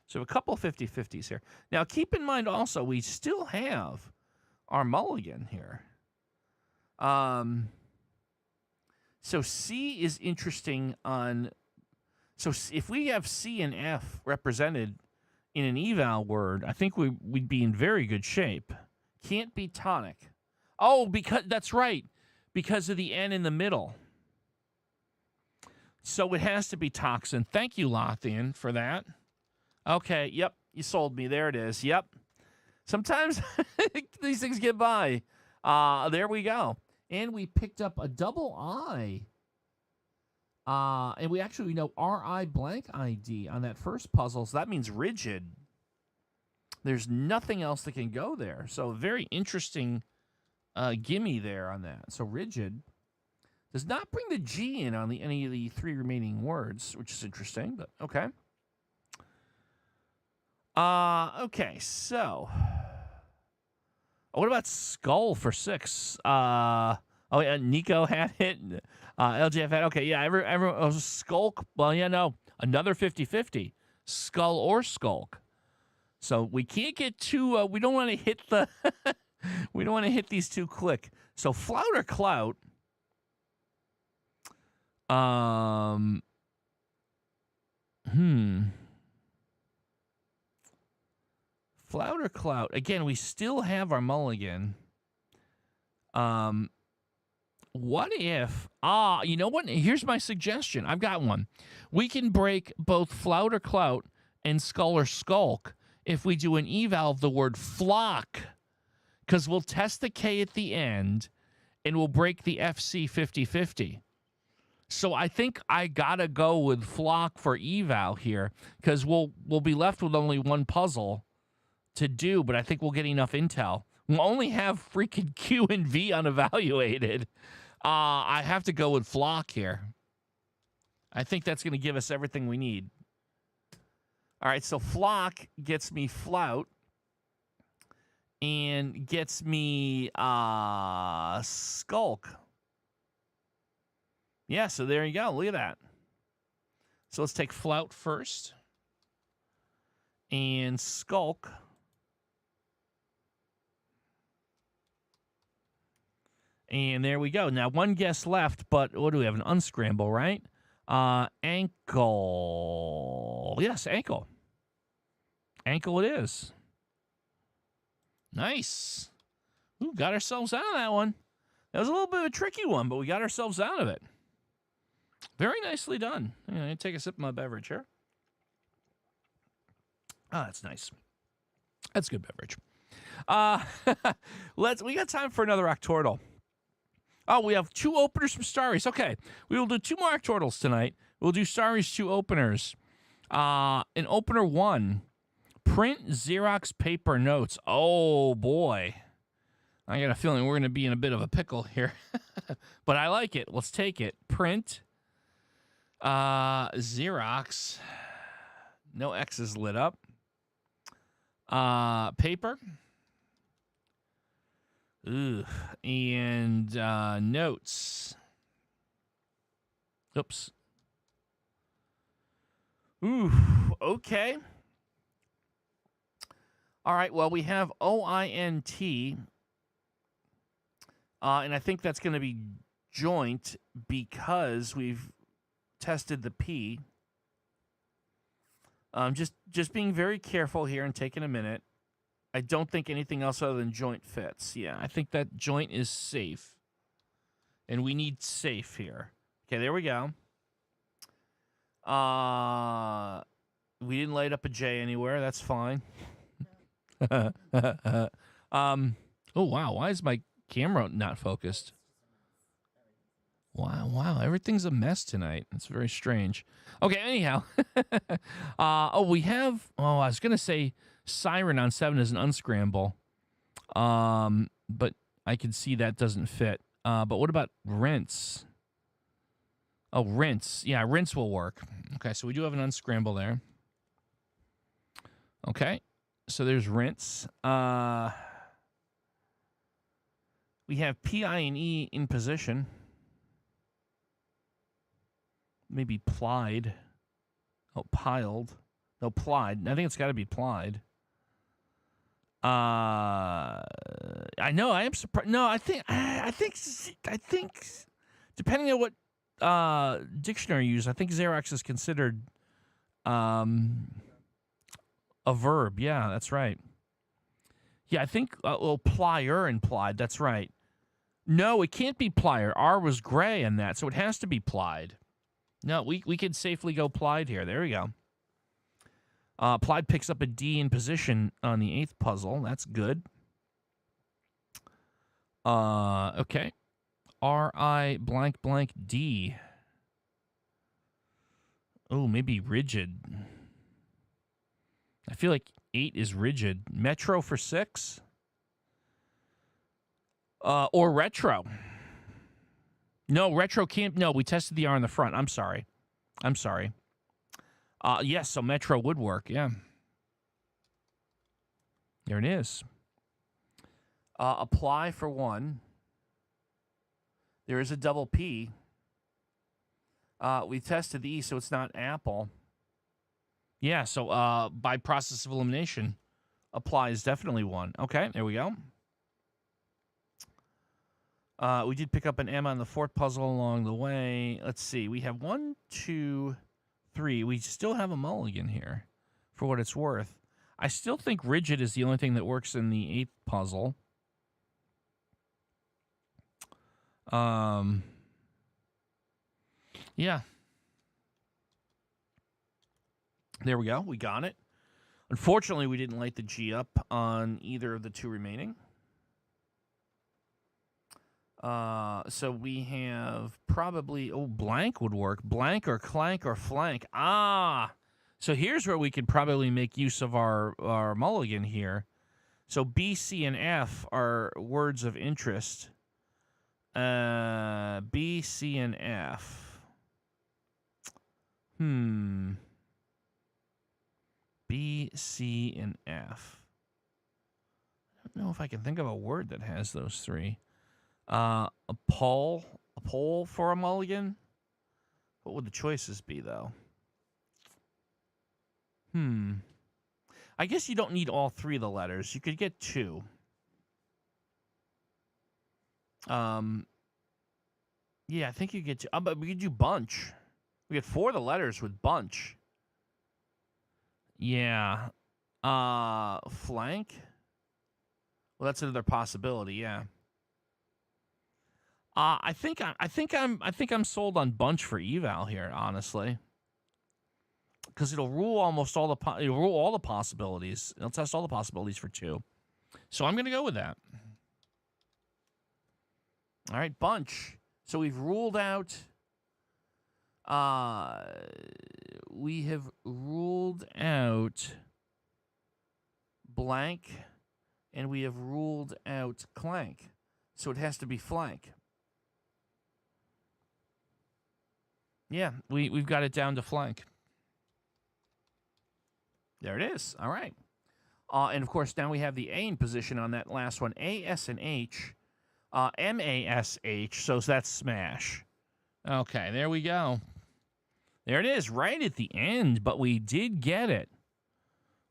So a couple 50-50s here. Now keep in mind also we still have our mulligan here. So C is interesting on. So if we have C and F represented in an eval word, I think we'd be in very good shape. Can't be tonic. Oh, because that's right. Because of the N in the middle. So it has to be toxin. Thank you, Lothian, for that. Okay, yep, you sold me. There it is. Yep. Sometimes these things get by. There we go. And we picked up a double I. And we know R-I blank ID on that first puzzle, so that means rigid. There's nothing else that can go there. So very interesting gimme there on that. So rigid does not bring the G in on any of the 3 remaining words, which is interesting, but okay. Okay, so what about skull for 6? Oh yeah, Nico had it. LJF had, okay, yeah, everyone was skulk. Well, yeah, no, another 50-50, skull or skulk. So we can't get too. We don't want to hit the. We don't want to hit these too quick. So flout or clout. Flout or clout? Again, we still have our mulligan. What if... you know what? Here's my suggestion. I've got one. We can break both flout or clout and skull or skulk if we do an eval of the word flock. Because we'll test the K at the end, and we'll break the FC 50-50. So I think I gotta go with flock for eval here, because we'll be left with only one puzzle to do, but I think we'll get enough intel. We'll only have freaking Q and V unevaluated. I have to go with flock here. I think that's going to give us everything we need. All right, so flock gets me flout and gets me skulk. Yeah, so there you go. Look at that. So let's take flout first and skulk. And there we go. Now, one guess left, but what do we have? An unscramble, right? Ankle. Yes, ankle. Ankle it is. Nice. Ooh, got ourselves out of that one. That was a little bit of a tricky one, but we got ourselves out of it. Very nicely done. I'm going to take a sip of my beverage here. Ah, that's nice. That's good beverage. We got time for another Octordle. Oh, we have 2 openers from Starries. Okay, we will do 2 more Octordles tonight. We'll do Starries 2 openers. In opener 1, print Xerox paper notes. Oh, boy. I got a feeling we're going to be in a bit of a pickle here. But I like it. Let's take it. Print Xerox. No X's lit up. Paper. Ooh, and notes. Oops. Ooh, okay. All right, well, we have OINT, and I think that's going to be joint because we've tested the P. Just being very careful here and taking a minute. I don't think anything else other than joint fits. Yeah, I think that joint is safe. And we need safe here. Okay, there we go. We didn't light up a J anywhere. That's fine. Oh, wow. Why is my camera not focused? Wow. Everything's a mess tonight. It's very strange. Okay, anyhow. We have... Oh, I was going to say... Siren on 7 is an unscramble. But I can see that doesn't fit. But what about rinse? Oh, rinse. Yeah, rinse will work. Okay, so we do have an unscramble there. Okay, so there's rinse. We have PI and E in position. Maybe plied. Oh, piled. No, plied. I think it's got to be plied. I know. I am surprised. No, I think. Depending on what dictionary you use, I think Xerox is considered a verb. Yeah, that's right. Yeah, I think plier and plied. That's right. No, it can't be plier. R was gray in that, so it has to be plied. No, we can safely go plied here. There we go. Plied picks up a D in position on the 8th puzzle. That's good. Okay. R-I blank blank D. Oh, maybe rigid. I feel like 8 is rigid. Metro for 6. Or retro. No, retro can't. No, we tested the R in the front. I'm sorry. Yes, so Metro would work, yeah. There it is. Apply for 1. There is a double P. We tested the E, so it's not Apple. Yeah, so by process of elimination, apply is definitely 1. Okay, there we go. We did pick up an M on the fourth puzzle along the way. Let's see. We have 1, 2, 3. We still have a mulligan here, for what it's worth. I still think rigid is the only thing that works in the 8th puzzle. Yeah. There we go. We got it. Unfortunately, we didn't light the G up on either of the 2 remaining. So we have probably, blank would work. Blank or clank or flank. So here's where we could probably make use of our mulligan here. So B, C, and F are words of interest. B, C, and F. B, C, and F. I don't know if I can think of a word that has those 3. A pole for a mulligan? What would the choices be, though? I guess you don't need all 3 of the letters. You could get 2. Yeah, I think you get 2. But we could do bunch. We get 4 of the letters with bunch. Yeah. Flank? Well, that's another possibility, yeah. I think I'm sold on bunch for eval here, honestly, because it'll rule almost all the possibilities. It'll test all the possibilities for 2, so I'm gonna go with that. All right, bunch. So we've ruled out. We have ruled out blank, and we have ruled out clank. So it has to be flank. Yeah, we've got it down to flank. There it is. All right. And, of course, now we have the A in position on that last one. A, S, and H. M, A, S, H. So that's smash. Okay, there we go. There it is, right at the end. But we did get it.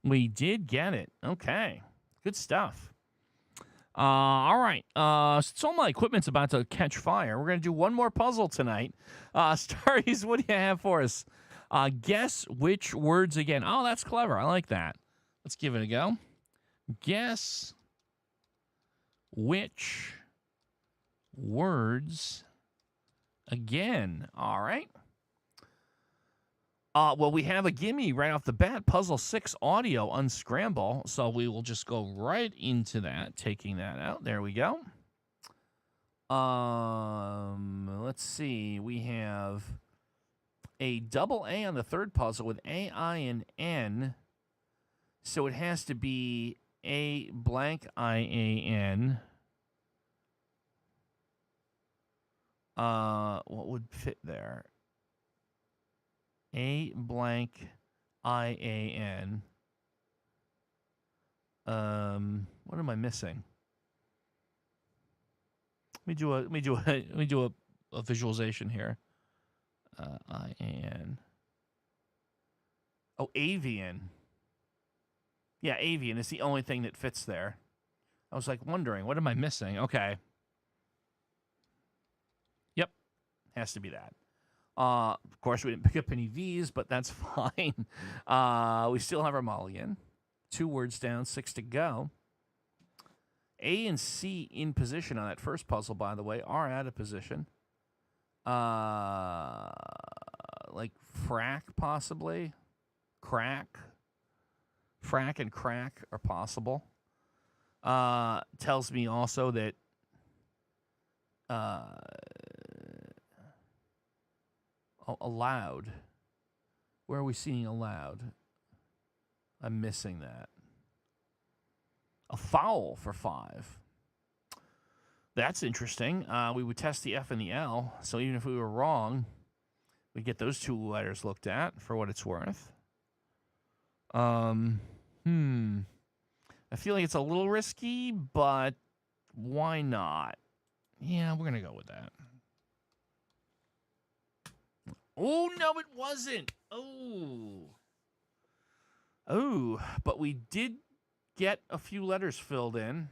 We did get it. Okay. Good stuff. All right. Since all my equipment's about to catch fire, we're going to do one more puzzle tonight. Starries, what do you have for us? Guess which words again. Oh, that's clever. I like that. Let's give it a go. Guess which words again. All right. Well, we have a gimme right off the bat. Puzzle 6 audio unscramble. So we will just go right into that, taking that out. There we go. Let's see. We have a double A on the third puzzle with A, I, and N. So it has to be A blank I, A, N. What would fit there? A blank I, A, N. What am I missing? Let me do a visualization here. I, A, N. Oh, avian. Yeah, avian is the only thing that fits there. I was like wondering, what am I missing? Okay. Yep. Has to be that. Of course, we didn't pick up any V's, but that's fine. We still have our mulligan. 2 words down, 6 to go. A and C in position on that first puzzle, by the way, are out of position. Like frack, possibly. Crack. Frack and crack are possible. Tells me also that allowed. Where are we seeing allowed? I'm missing that. A foul for 5. That's interesting. We would test the F and the L. So even if we were wrong, we'd get those 2 letters looked at for what it's worth. I feel like it's a little risky, but why not? Yeah, we're going to go with that. Oh, no, it wasn't. Oh, but we did get a few letters filled in.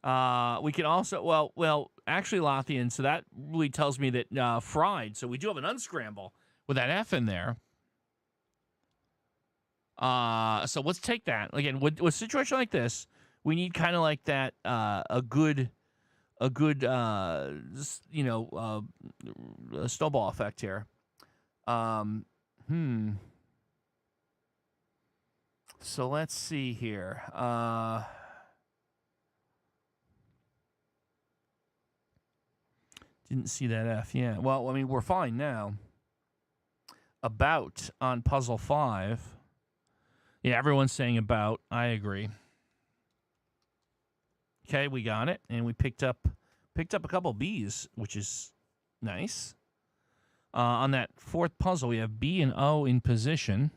We can also, well, actually, Lothian, so that really tells me that fried. So we do have an unscramble with that F in there. So let's take that. Again, with a situation like this, we need kind of like that, a good snowball effect here. So let's see here. Didn't see that F. Yeah. Well, I mean, we're fine now. About on puzzle 5. Yeah, everyone's saying about. I agree. Okay, we got it, and we picked up a couple B's, which is nice. On that fourth puzzle, we have B and O in position.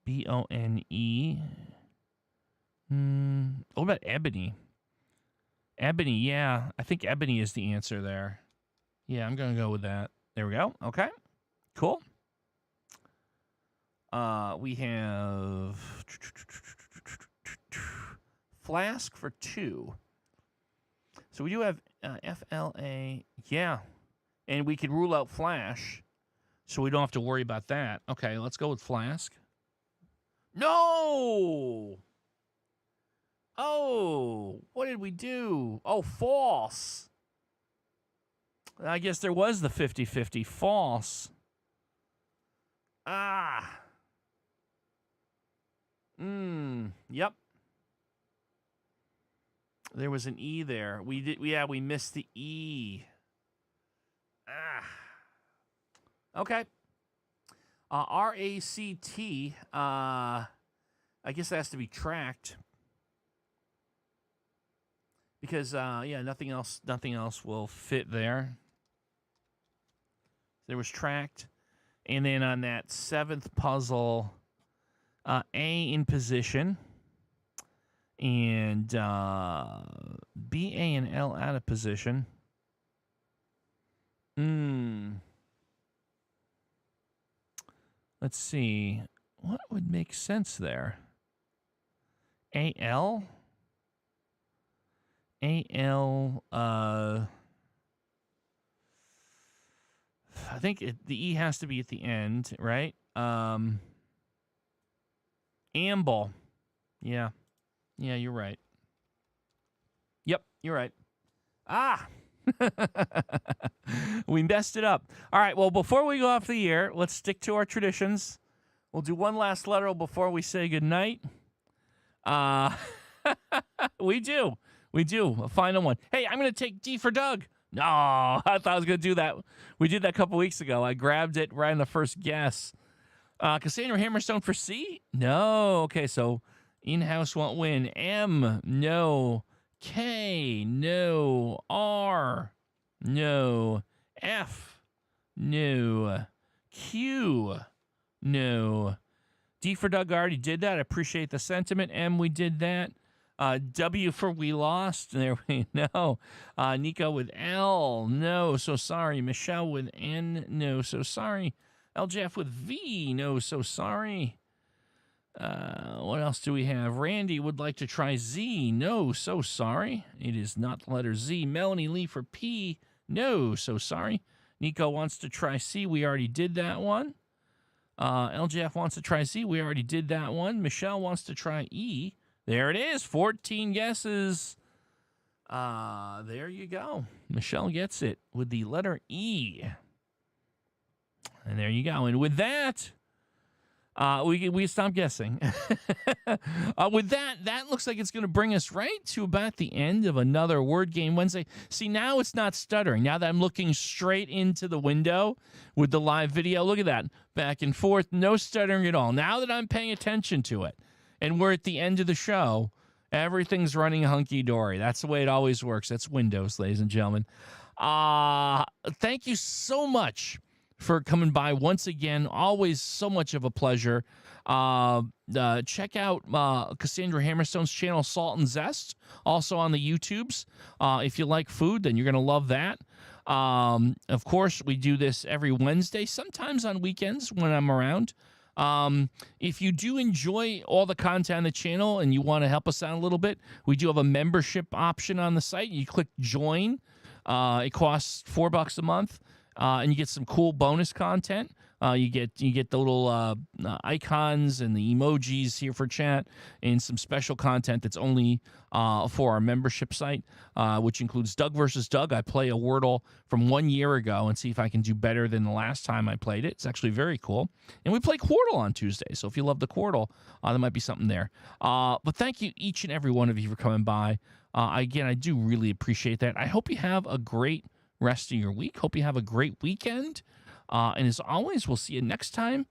B-O-N-E. What about ebony? Ebony, yeah. I think ebony is the answer there. Yeah, I'm going to go with that. There we go. Okay. Cool. We have flask for 2. So we do have F-L-A. Yeah. And we could rule out flash, so we don't have to worry about that. Okay, let's go with flask. No! Oh, what did we do? Oh, false. I guess there was the 50-50. False. Ah. Yep. There was an E there. We missed the E. Ah. Okay. R-A-C-T. I guess that has to be tracked. Because nothing else will fit there. There was tracked. And then on that 7th puzzle, A in position. And B, A, and L out of position. Let's see. What would make sense there? A-L? A-L, I think the E has to be at the end, right? Amble. Yeah. Yeah, you're right. Yep, you're right. Ah! We messed it up. All right, well, before we go off the air, let's stick to our traditions. We'll do one last letter before we say goodnight. We do. A final one. Hey, I'm going to take D for Doug. No, I thought I was going to do that. We did that a couple weeks ago. I grabbed it right in the first guess. Cassandra Hammerstone for C? No. Okay, so in-house won't win. M? No. K? No. R? No. F? No. Q? No. D for Doug, I already did that. I appreciate the sentiment. M, we did that. W for we lost. There we know. Nico with L. No, so sorry. Michelle with N. No, so sorry. LJF with V. No, so sorry. What else do we have? Randy would like to try Z. No, so sorry. It is not the letter Z. Melanie Lee for P. No, so sorry. Nico wants to try C. We already did that one. LJF wants to try C. We already did that one. Michelle wants to try E. There it is. 14 guesses. There you go. Michelle gets it with the letter E. And there you go. And with that, we stop guessing. With that looks like it's going to bring us right to about the end of another Word Game Wednesday. See, now it's not stuttering. Now that I'm looking straight into the window with the live video, look at that. Back and forth, no stuttering at all. Now that I'm paying attention to it, and we're at the end of the show, everything's running hunky-dory. That's the way it always works. That's Windows, ladies and gentlemen. Thank you so much for coming by once again. Always so much of a pleasure. Check out Cassandra Hammerstone's channel, Salt and Zest, also on the YouTubes. If you like food, then you're going to love that. Of course, we do this every Wednesday, sometimes on weekends when I'm around. If you do enjoy all the content on the channel and you want to help us out a little bit, we do have a membership option on the site. You click join. It costs $4 a month, and you get some cool bonus content. You get the little icons and the emojis here for chat, and some special content that's only for our membership site, which includes Doug versus Doug. I play a Wordle from 1 year ago and see if I can do better than the last time I played it. It's actually very cool. And we play Quartal on Tuesday, so if you love the Quartal, there might be something there. But thank you, each and every one of you, for coming by. Again, I do really appreciate that. I hope you have a great rest of your week. Hope you have a great weekend. And as always, we'll see you next time